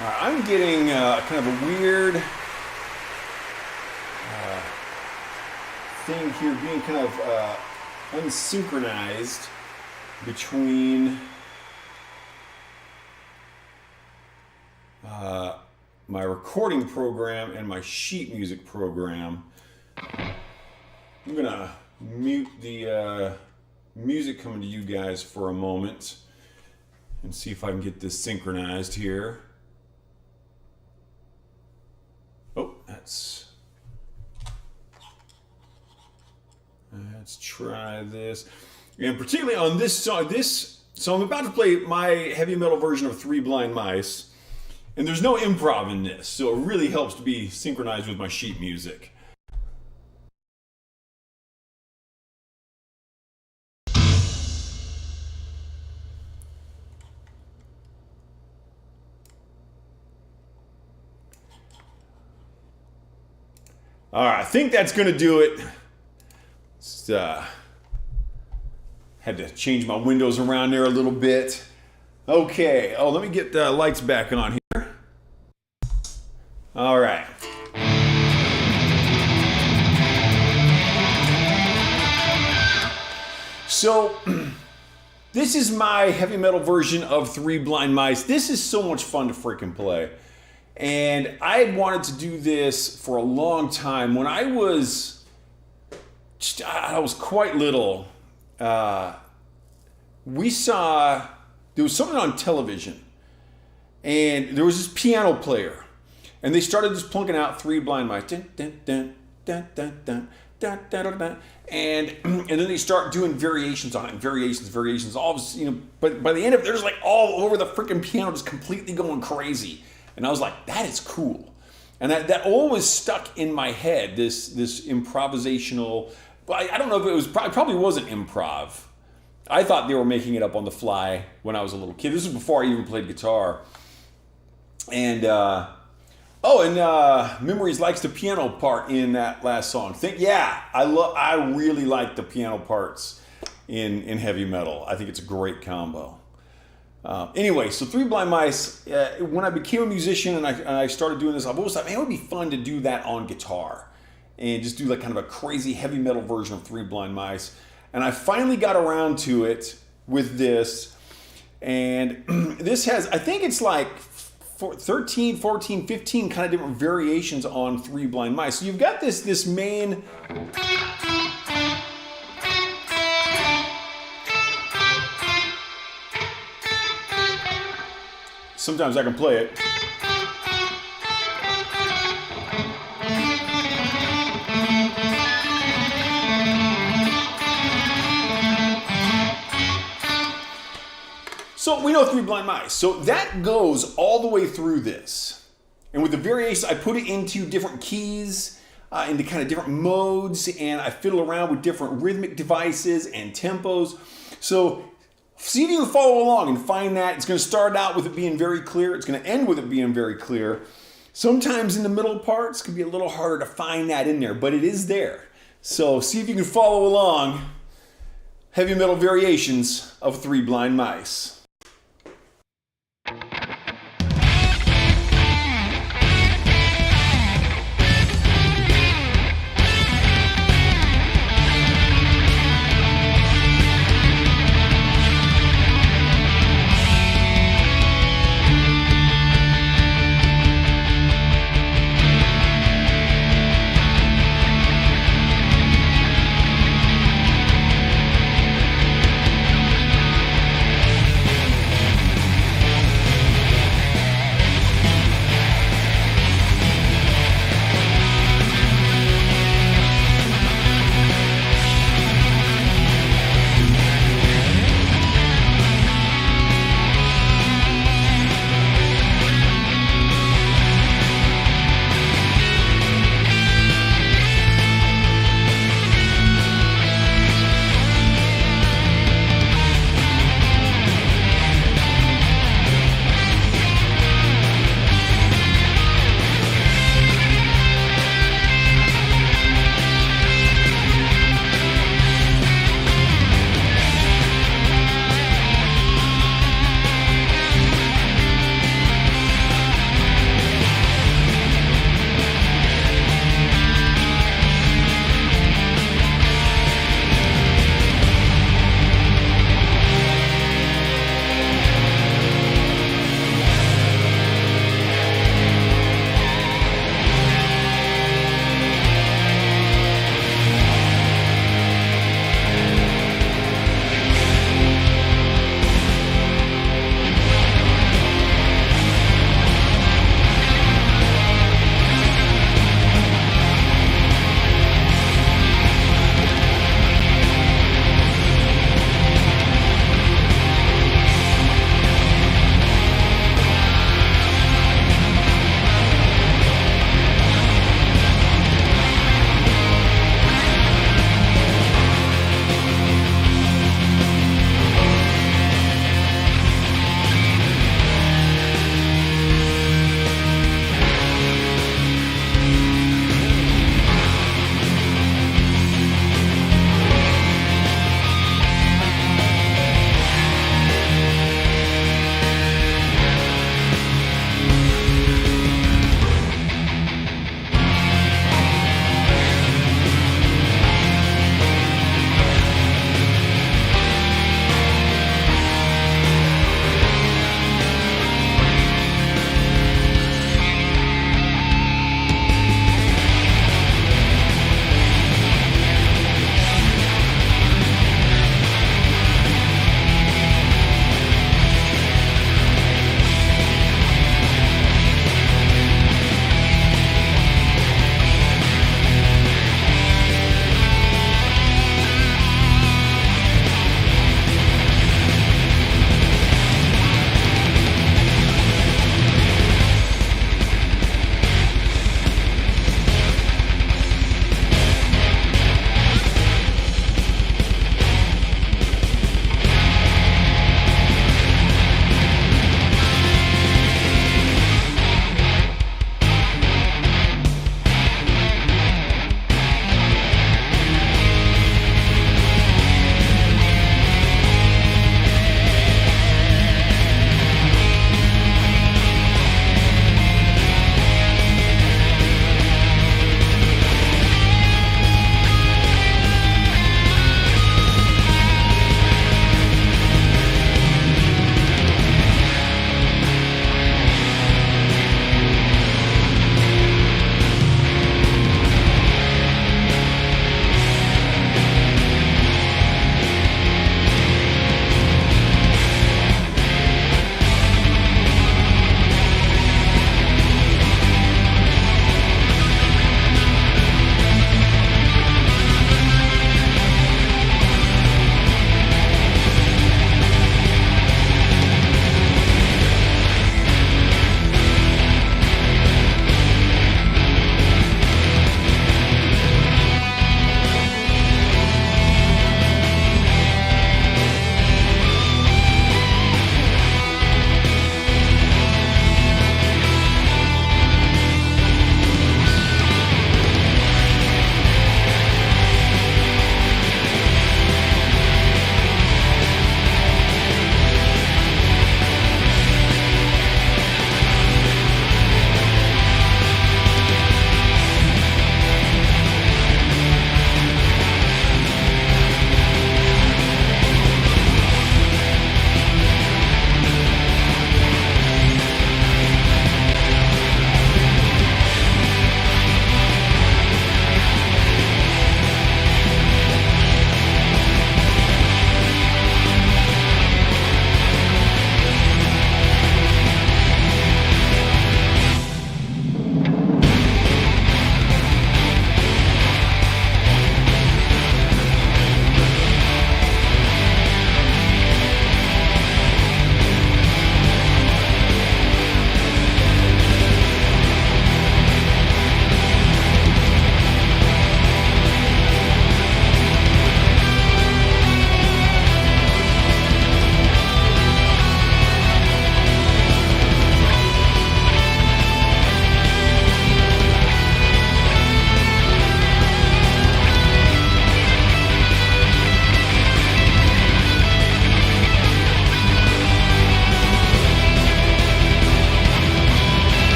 All right, I'm getting kind of a weird thing here, being kind of unsynchronized between my recording program and my sheet music program. I'm gonna mute the music coming to you guys for a moment and see if I can get this synchronized here. Oh, let's try this. And particularly on this song, so I'm about to play my heavy metal version of Three Blind Mice. And there's no improv in this, so it really helps to be synchronized with my sheet music. All right, I think that's going to do it. Had to change my windows around there a little bit. Okay, let me get the lights back on here. All right. So, this is my heavy metal version of Three Blind Mice. This is so much fun to freaking play. And I had wanted to do this for a long time. When I was quite little, we saw, there was something on television, and there was this piano player, and they started just plunking out Three Blind Mice. Dun, dun, dun, dun, dun, dun, dun, dun, dun, dun. And then they start doing variations on it, variations, all of, but by the end of it, they're just like all over the freaking piano, just completely going crazy. And I was like, that is cool. And that always stuck in my head, this improvisational, I don't know if it was, probably wasn't improv. I thought they were making it up on the fly when I was a little kid. This was before I even played guitar. And, Memories likes the piano part in that last song. I really like the piano parts in heavy metal. I think it's a great combo. Anyway, so Three Blind Mice, when I became a musician and I started doing this, I've always thought, man, it would be fun to do that on guitar and just do like kind of a crazy heavy metal version of Three Blind Mice. And I finally got around to it with this. And this has, I think it's like 13, 14, 15 kind of different variations on Three Blind Mice. So you've got this main... Sometimes I can play it. So we know Three Blind Mice. So that goes all the way through this. And with the variations, I put it into different keys, into kind of different modes, and I fiddle around with different rhythmic devices and tempos. So see if you can follow along and find that. It's going to start out with it being very clear. It's going to end with it being very clear. Sometimes in the middle parts, it can be a little harder to find that in there, but it is there. So see if you can follow along. Heavy metal variations of Three Blind Mice.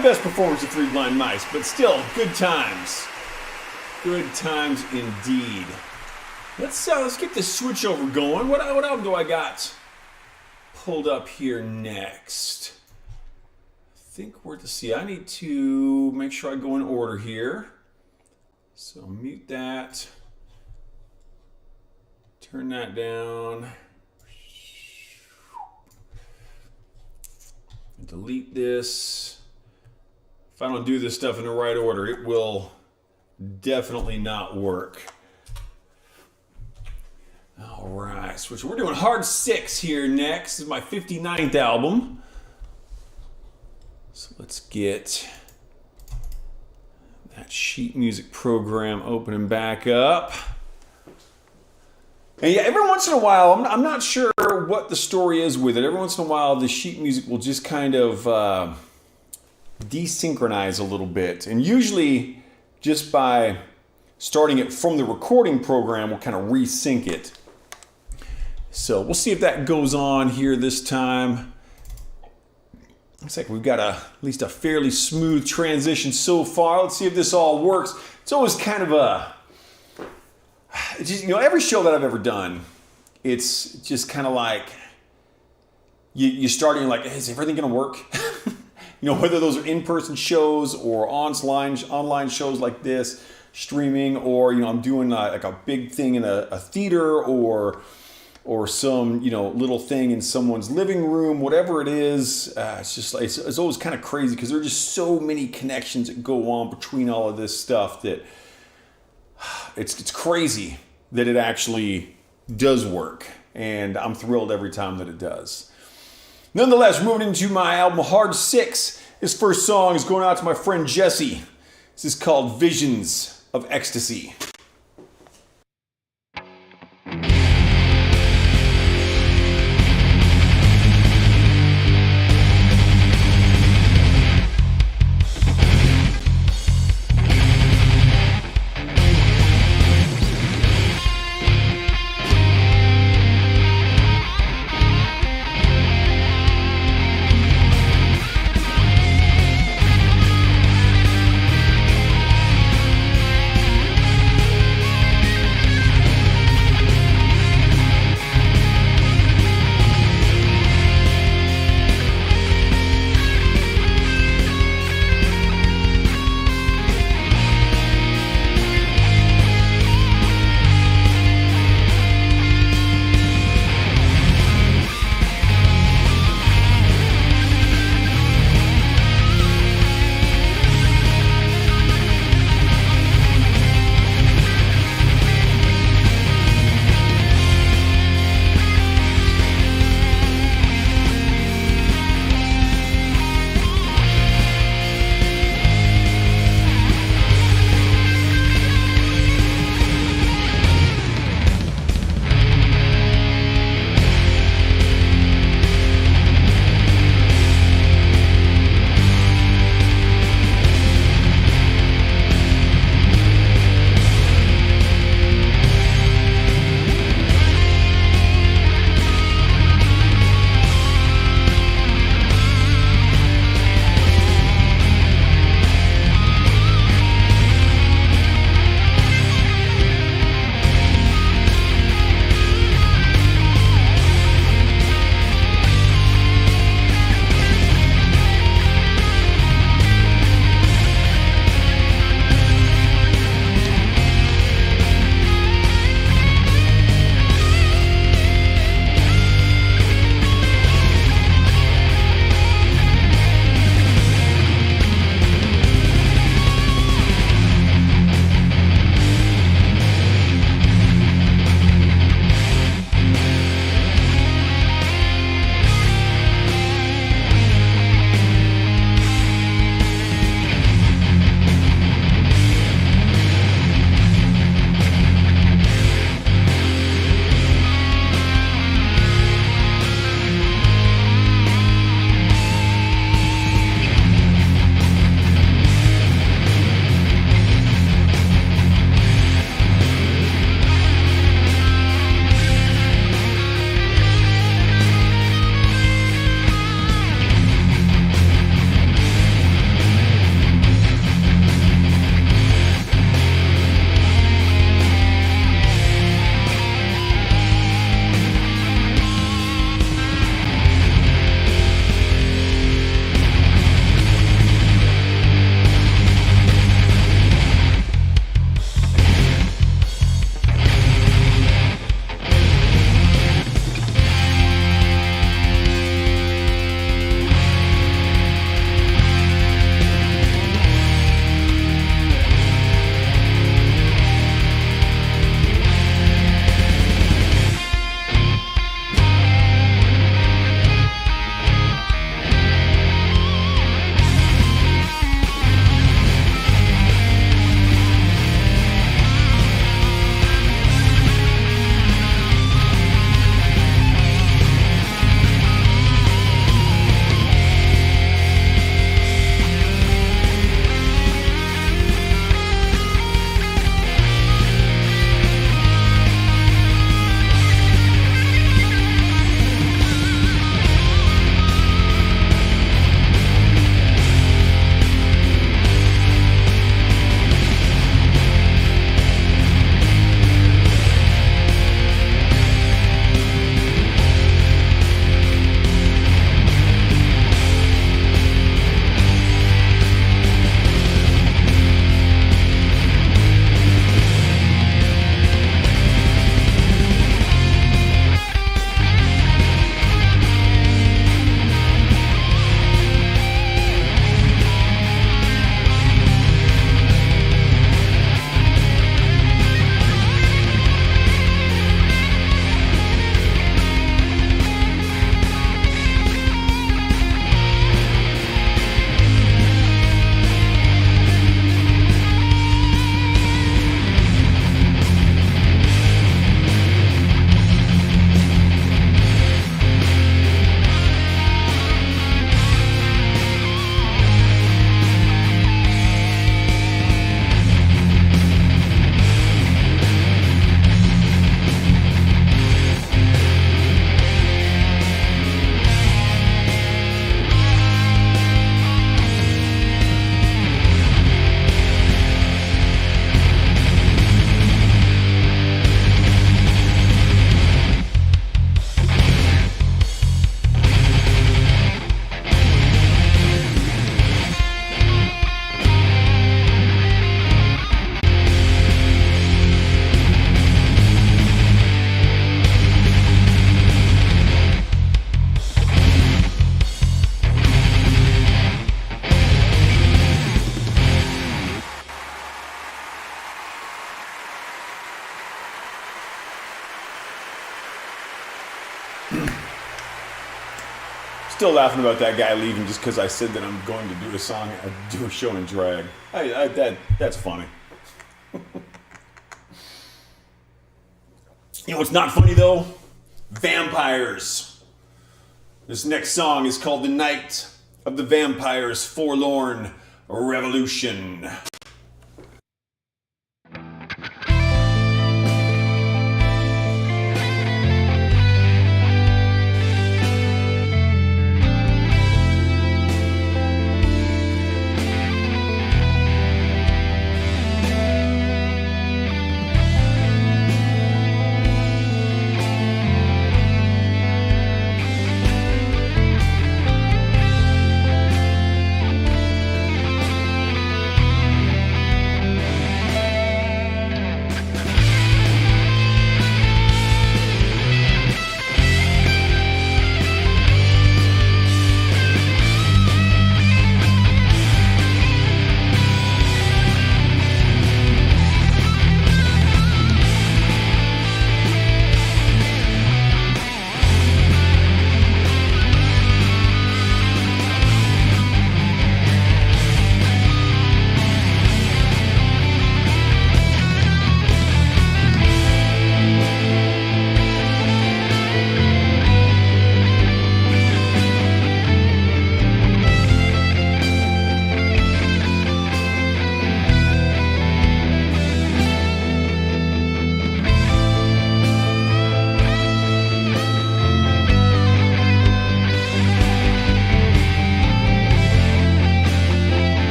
my best performance of Three Blind Mice, but still, good times. Good times indeed. Let's get this switch over going. What album do I got pulled up here next? I think I need to make sure I go in order here. So mute that. Turn that down. Delete this. If I don't do this stuff in the right order, it will definitely not work. All right, switch. We're doing Hard 6 here next. This is my 59th album. So let's get that sheet music program opening back up. And yeah, every once in a while, I'm not sure what the story is with it. Every once in a while, the sheet music will just kind of desynchronize a little bit. And usually, just by starting it from the recording program, we'll kind of resync it. So we'll see if that goes on here this time. Looks like we've got at least a fairly smooth transition so far. Let's see if this all works. It's always kind of every show that I've ever done, it's just kind of like you start and you're like, hey, is everything going to work? Whether those are in-person shows or online shows like this, streaming, or I'm doing like a big thing in a theater or some little thing in someone's living room, whatever it is. It's just like it's always kind of crazy because there are just so many connections that go on between all of this stuff that it's crazy that it actually does work, and I'm thrilled every time that it does. Nonetheless, moving into my album Hard 6. This first song is going out to my friend Jesse. This is called Visions of Ecstasy. still laughing about that guy leaving just because I said that I'm going to do do a show in drag. That's funny. You know what's not funny though? Vampires. This next song is called "The Night of the Vampire's Forlorn Revolution."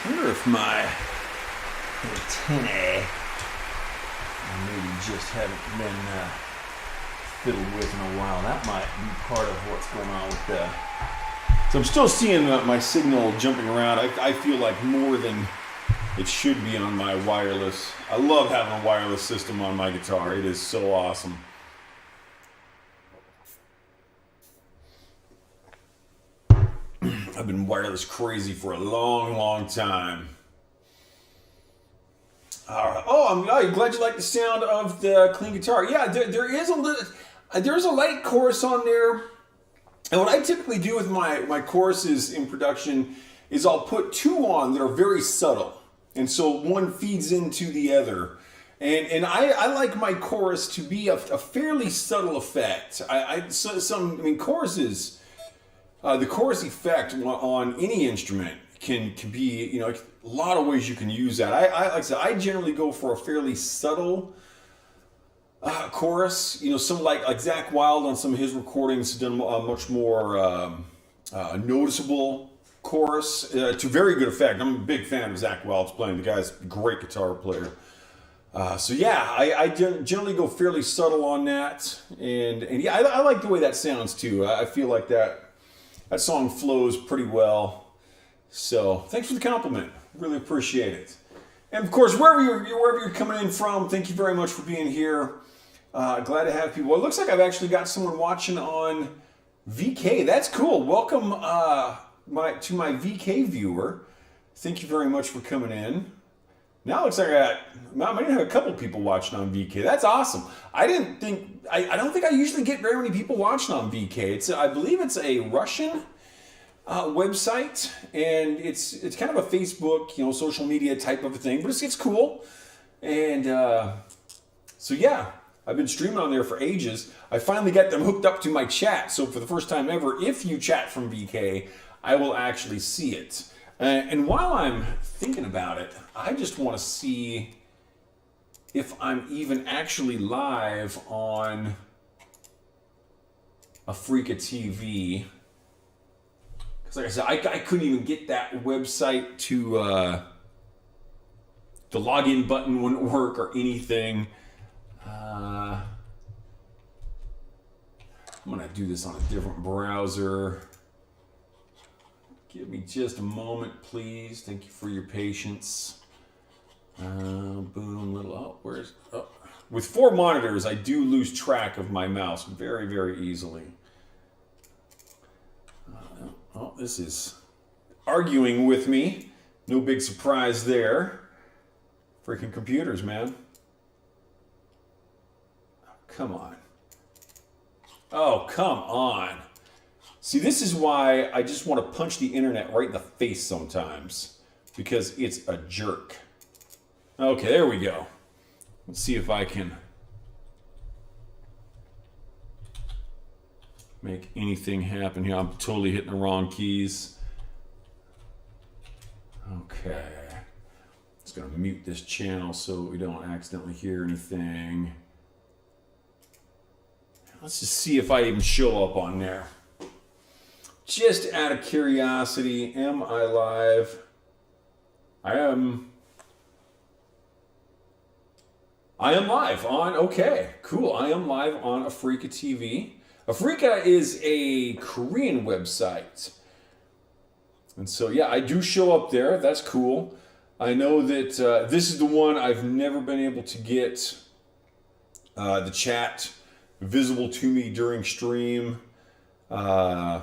I wonder if my antennae maybe just haven't been fiddled with in a while. That might be part of what's going on with the... So I'm still seeing my signal jumping around. I feel like more than it should be on my wireless. I love having a wireless system on my guitar. It is so awesome. I've been wireless crazy for a long, long time. All right. Oh, I'm glad you like the sound of the clean guitar. Yeah, there's a light chorus on there. And what I typically do with my choruses in production is I'll put two on that are very subtle. And so one feeds into the other. And I like my chorus to be a fairly subtle effect. Choruses, the chorus effect on any instrument can be, a lot of ways you can use that. Like I said, I generally go for a fairly subtle chorus. Some like Zakk Wylde on some of his recordings has done a much more noticeable chorus to very good effect. I'm a big fan of Zakk Wylde's playing. The guy's a great guitar player. I generally go fairly subtle on that, and yeah, I like the way that sounds too. I feel like that song flows pretty well. So thanks for the compliment. Really appreciate it. And of course, wherever you're coming in from, thank you very much for being here. Glad to have people. It looks like I've actually got someone watching on VK. That's cool. Welcome to my VK viewer. Thank you very much for coming in. Now it looks like I might have a couple people watching on VK. That's awesome. I don't think I usually get very many people watching on VK. I believe it's a Russian website, and it's kind of a Facebook, social media type of a thing, but it's cool. And so yeah, I've been streaming on there for ages. I finally got them hooked up to my chat. So for the first time ever, if you chat from VK, I will actually see it. And while I'm thinking about it, I just want to see if I'm even actually live on Africa TV. Because like I said, I couldn't even get that website to, the login button wouldn't work or anything. I'm going to do this on a different browser. Give me just a moment, please. Thank you for your patience. With 4 monitors, I do lose track of my mouse very, very easily. This is arguing with me. No big surprise there. Freaking computers, man. Come on. Oh, come on. See, this is why I just want to punch the internet right in the face sometimes, because it's a jerk. Okay, there we go. Let's see if I can make anything happen here. I'm totally hitting the wrong keys. Okay. Just going to mute this channel so we don't accidentally hear anything. Let's just see if I even show up on there. Just out of curiosity, am I live? I am live on, okay, cool. I am live on Africa TV. Africa is a Korean website. And so, yeah, I do show up there. That's cool. I know that this is the one I've never been able to get the chat visible to me during stream. Yeah,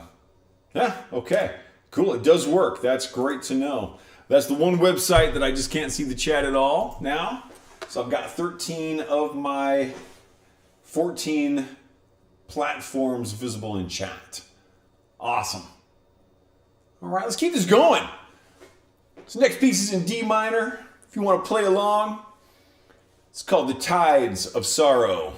okay, cool. It does work. That's great to know. That's the one website that I just can't see the chat at all now. So I've got 13 of my 14 platforms visible in chat. Awesome. All right, let's keep this going. This next piece is in D minor. If you want to play along, it's called The Tides of Sorrow.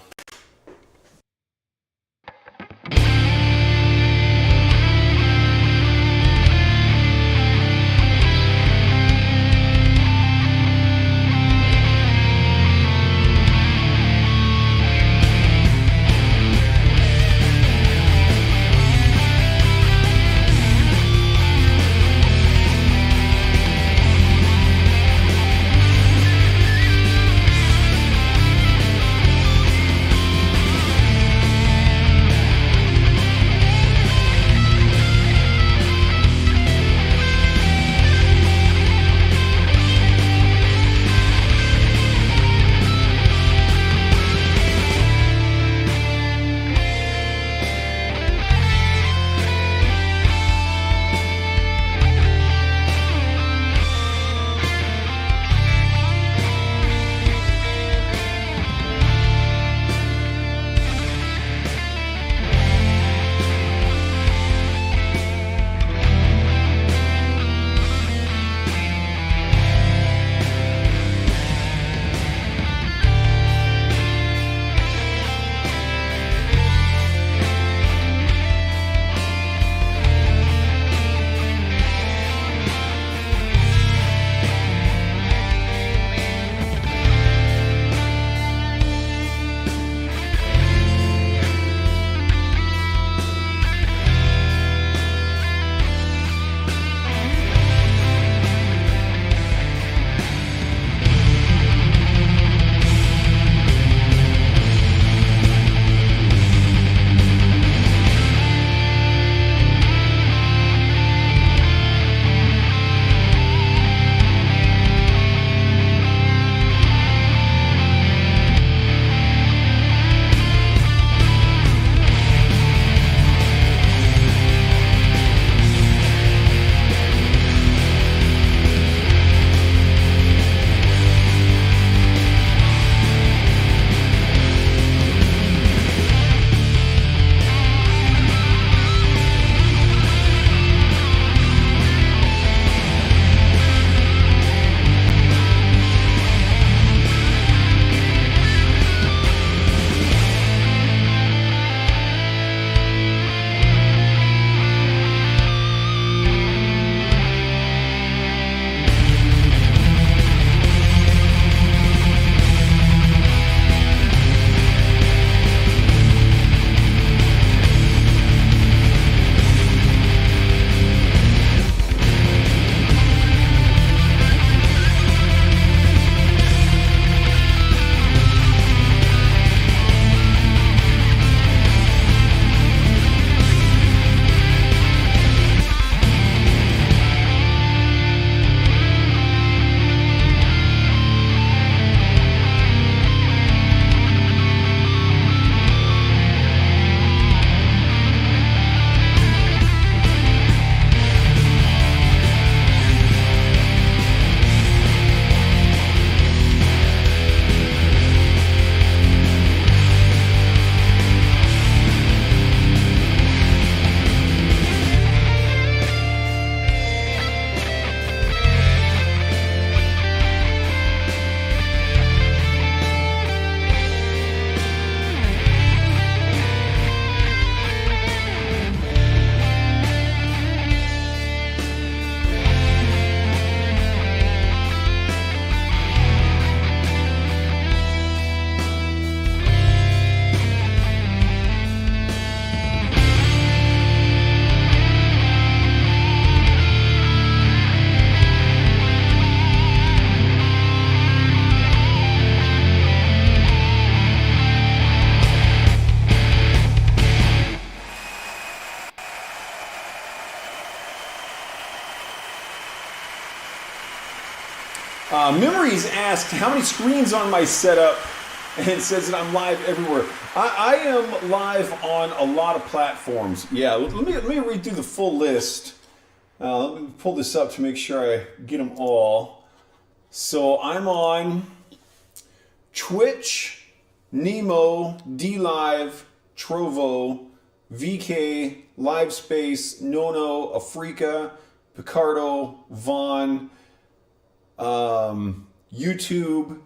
Memories asked how many screens on my setup, and it says that I'm live everywhere. I am live on a lot of platforms. Yeah, let me read through the full list. Let me pull this up to make sure I get them all. So I'm on Twitch, Nemo, DLive, Trovo, VK, Livespace, Nono, Africa, Picardo, Vaughn, YouTube,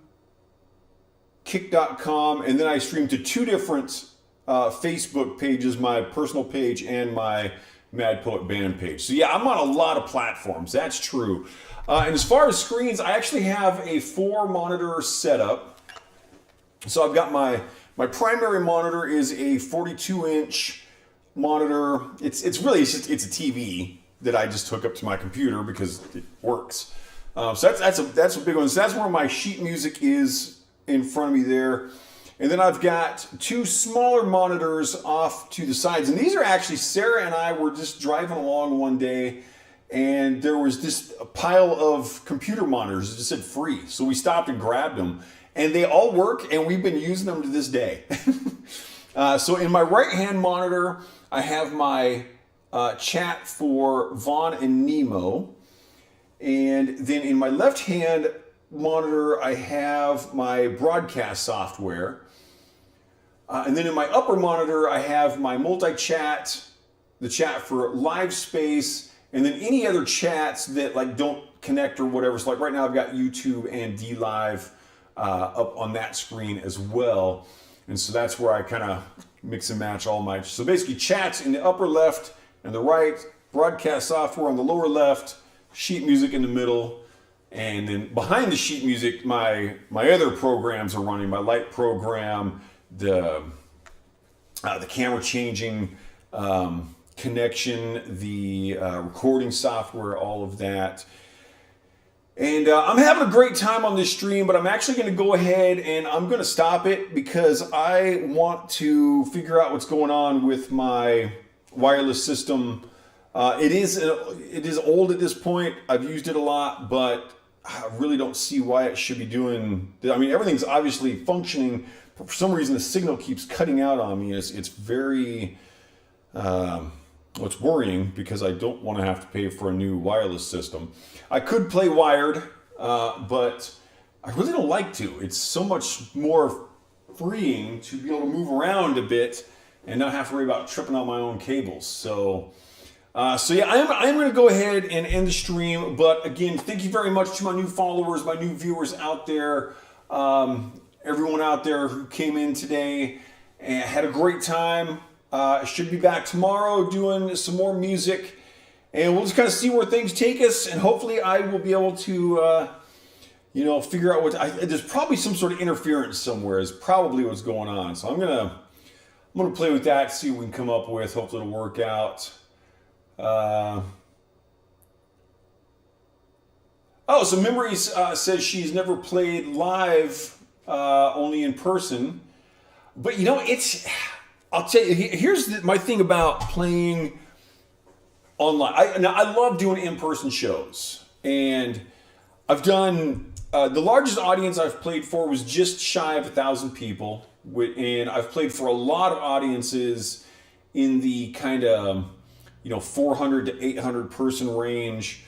Kick.com, and then I stream to two different Facebook pages, my personal page and my Mad Poet Band page. So yeah, I'm on a lot of platforms, that's true. And as far as screens, I actually have a 4-monitor setup. So I've got my primary monitor is a 42-inch monitor. It's a TV that I just hook up to my computer because it works. So that's a big one. So that's where my sheet music is in front of me there. And then I've got 2 smaller monitors off to the sides. And these are actually, Sarah and I were just driving along one day and there was just a pile of computer monitors that just said free. So we stopped and grabbed them. And they all work, and we've been using them to this day. So in my right-hand monitor, I have my chat for Vaughn and Nemo. And then in my left-hand monitor, I have my broadcast software. And then in my upper monitor, I have my multi-chat, the chat for Livespace, and then any other chats that like don't connect or whatever. So like right now I've got YouTube and DLive up on that screen as well. And so that's where I kind of mix and match all my, so basically chats in the upper left and the right, broadcast software on the lower left, sheet music in the middle, and then behind the sheet music, my other programs are running, my light program, the camera changing connection, the recording software, all of that. And I'm having a great time on this stream, but I'm actually going to go ahead and I'm going to stop it because I want to figure out what's going on with my wireless system. It is old at this point. I've used it a lot, but I really don't see why it should be doing. I mean, everything's obviously functioning, but for some reason the signal keeps cutting out on me. It's very, it's worrying because I don't want to have to pay for a new wireless system. I could play wired, but I really don't like to. It's so much more freeing to be able to move around a bit and not have to worry about tripping on my own cables. So yeah, I'm going to go ahead and end the stream. But again, thank you very much to my new followers, my new viewers out there, everyone out there who came in today and had a great time. I should be back tomorrow doing some more music, and we'll just kind of see where things take us. And hopefully, I will be able to, figure out there's probably some sort of interference somewhere. Is probably what's going on. So I'm gonna play with that, see what we can come up with. Hopefully, it'll work out. So Memories says she's never played live, only in person. But I'll tell you, here's my thing about playing online. I love doing in-person shows, and I've done the largest audience I've played for was just shy of 1,000 people, and I've played for a lot of audiences in the kind of 400 to 800 person range.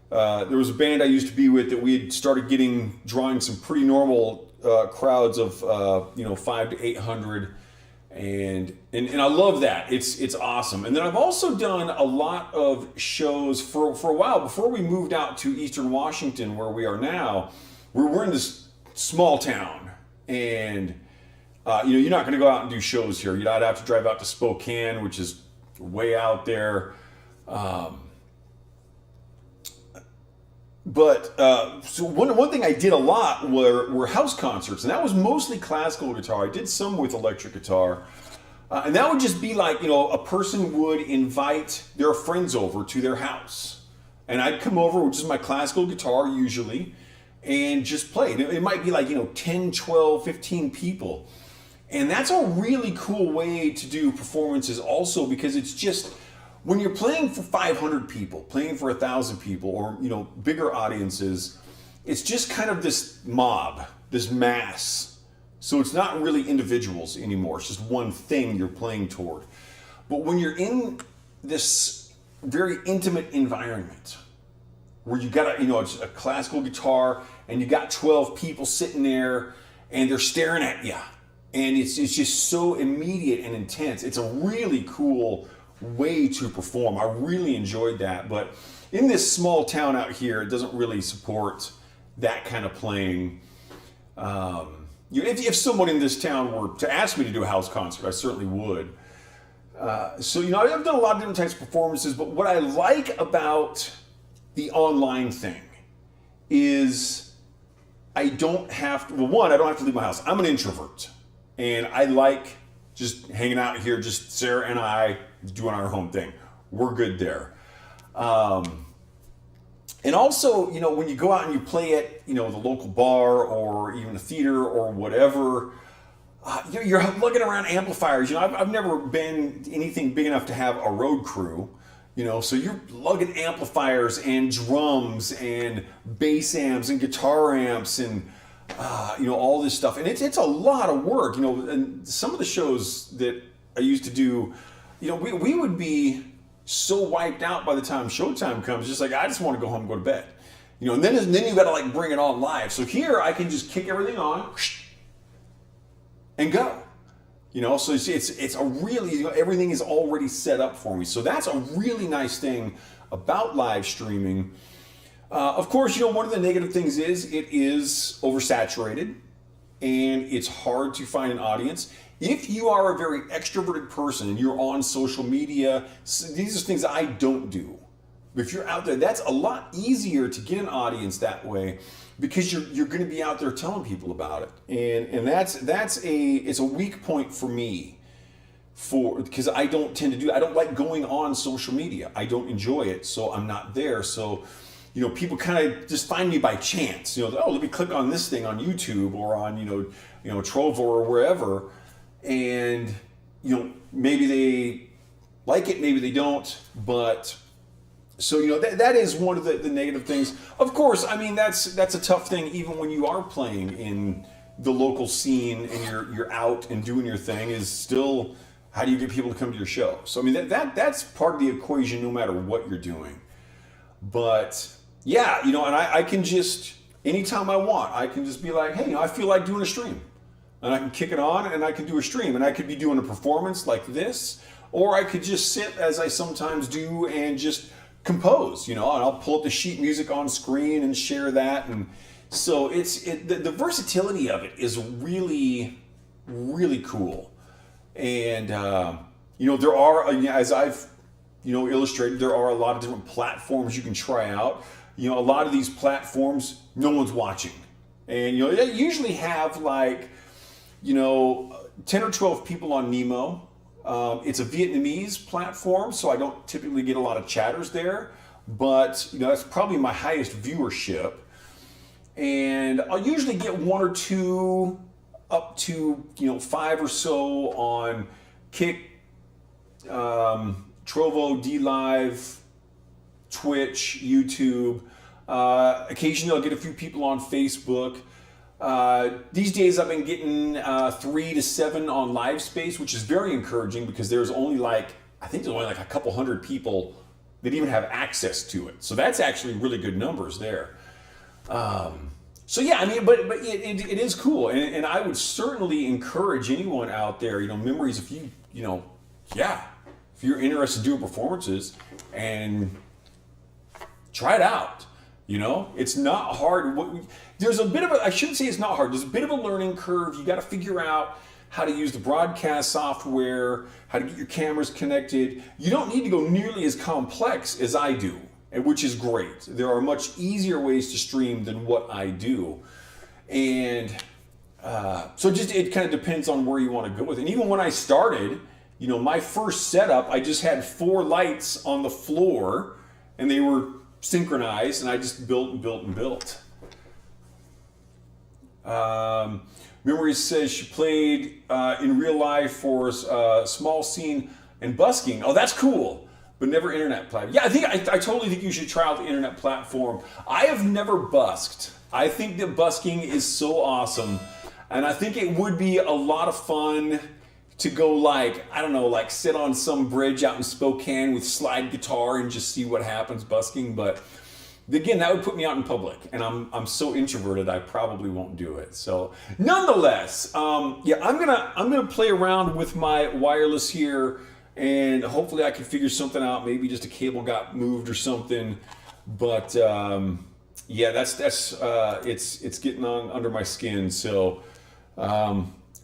There was a band I used to be with that we had started drawing some pretty normal crowds of 500 to 800. And I love that. It's awesome. And then I've also done a lot of shows for a while before we moved out to Eastern Washington, where we are now. We're in this small town, and you're not going to go out and do shows here. I'd have to drive out to Spokane, which is way out there. So one thing I did a lot were house concerts, and that was mostly classical guitar. I did some with electric guitar, and that would just be like, a person would invite their friends over to their house, and I'd come over with just my classical guitar usually, and just play. It might be like 10, 12, 15 people, and that's a really cool way to do performances also, because it's just, when you're playing for 500 people, playing for 1,000 people, or bigger audiences, it's just kind of this mob, this mass. So it's not really individuals anymore. It's just one thing you're playing toward. But when you're in this very intimate environment where you got it's a classical guitar and you got 12 people sitting there and they're staring at you, and it's just so immediate and intense. It's a really cool way to perform. I really enjoyed that. But in this small town out here, it doesn't really support that kind of playing. If someone in this town were to ask me to do a house concert, I certainly would. So I've done a lot of different types of performances, but what I like about the online thing is I don't have to, I don't have to leave my house. I'm an introvert, and I like just hanging out here, just Sarah and I doing our home thing. We're good there. And also, when you go out and you play at, the local bar or even a theater or whatever, you're lugging around amplifiers. I've never been anything big enough to have a road crew, so you're lugging amplifiers and drums and bass amps and guitar amps and, all this stuff. And it's a lot of work, and some of the shows that I used to do, we would be so wiped out by the time showtime comes, just like, I just want to go home and go to bed. And then you got to bring it on live. So here I can just kick everything on and go. So it's a really, everything is already set up for me. So that's a really nice thing about live streaming. Of course, one of the negative things is it is oversaturated and it's hard to find an audience. If you are a very extroverted person and you're on social media, these are things I don't do. If you're out there, that's a lot easier to get an audience that way because you're going to be out there telling people about it. And it's a weak point for me because I don't like going on social media. I don't enjoy it, so I'm not there. So, people kind of just find me by chance. Let me click on this thing on YouTube or on, Trovo or wherever. And, maybe they like it, maybe they don't, but so, that is one of the negative things. Of course, that's a tough thing even when you are playing in the local scene and you're out and doing your thing is still, how do you get people to come to your show? So, that's part of the equation no matter what you're doing. But yeah, and I can just, anytime I want, I can just be like, hey, I feel like doing a stream. And I can kick it on and I can do a stream. And I could be doing a performance like this, or I could just sit as I sometimes do and just compose, and I'll pull up the sheet music on screen and share that. And so the versatility of it is really, really cool. And, there are, as I've, illustrated, there are a lot of different platforms you can try out. A lot of these platforms, no one's watching. And, they usually have 10 or 12 people on Nemo. It's a Vietnamese platform, so I don't typically get a lot of chatters there, but that's probably my highest viewership. And I'll usually get one or two up to 5 or so on Kick, Trovo, DLive, Twitch, YouTube. Occasionally I'll get a few people on Facebook. These days I've been getting 3 to 7 on LiveSpace, which is very encouraging because there's only a couple hundred people that even have access to it. So that's actually really good numbers there. So yeah, but it is cool, and I would certainly encourage anyone out there, Memories, if you're interested in doing performances, and try it out. It's not hard. There's a bit of I shouldn't say it's not hard. There's a bit of a learning curve. You got to figure out how to use the broadcast software, how to get your cameras connected. You don't need to go nearly as complex as I do, which is great. There are much easier ways to stream than what I do. And so it kind of depends on where you want to go with it. And even when I started, my first setup, I just had 4 lights on the floor, and they were synchronized, and I just built and built and built. Memory says she played in real life for Small Scene and Busking. Oh, that's cool. but never internet platform. Yeah, I totally think you should try out the internet platform. I have never busked. I think that busking is so awesome, and I think it would be a lot of fun to go, like, I don't know, like sit on some bridge out in Spokane with slide guitar and just see what happens busking. But again, that would put me out in public, and I'm so introverted I probably won't do it. So nonetheless, yeah, I'm gonna play around with my wireless here, and hopefully I can figure something out. Maybe just a cable got moved or something. But yeah, that's it's getting on under my skin. So.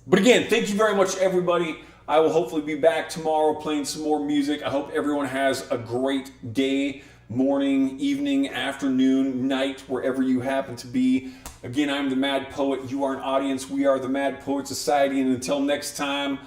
But again, thank you very much, everybody. I will hopefully be back tomorrow playing some more music. I hope everyone has a great day, morning, evening, afternoon, night, wherever you happen to be. Again, I'm the Mad Poet. You are an audience. We are the Mad Poet Society. And until next time,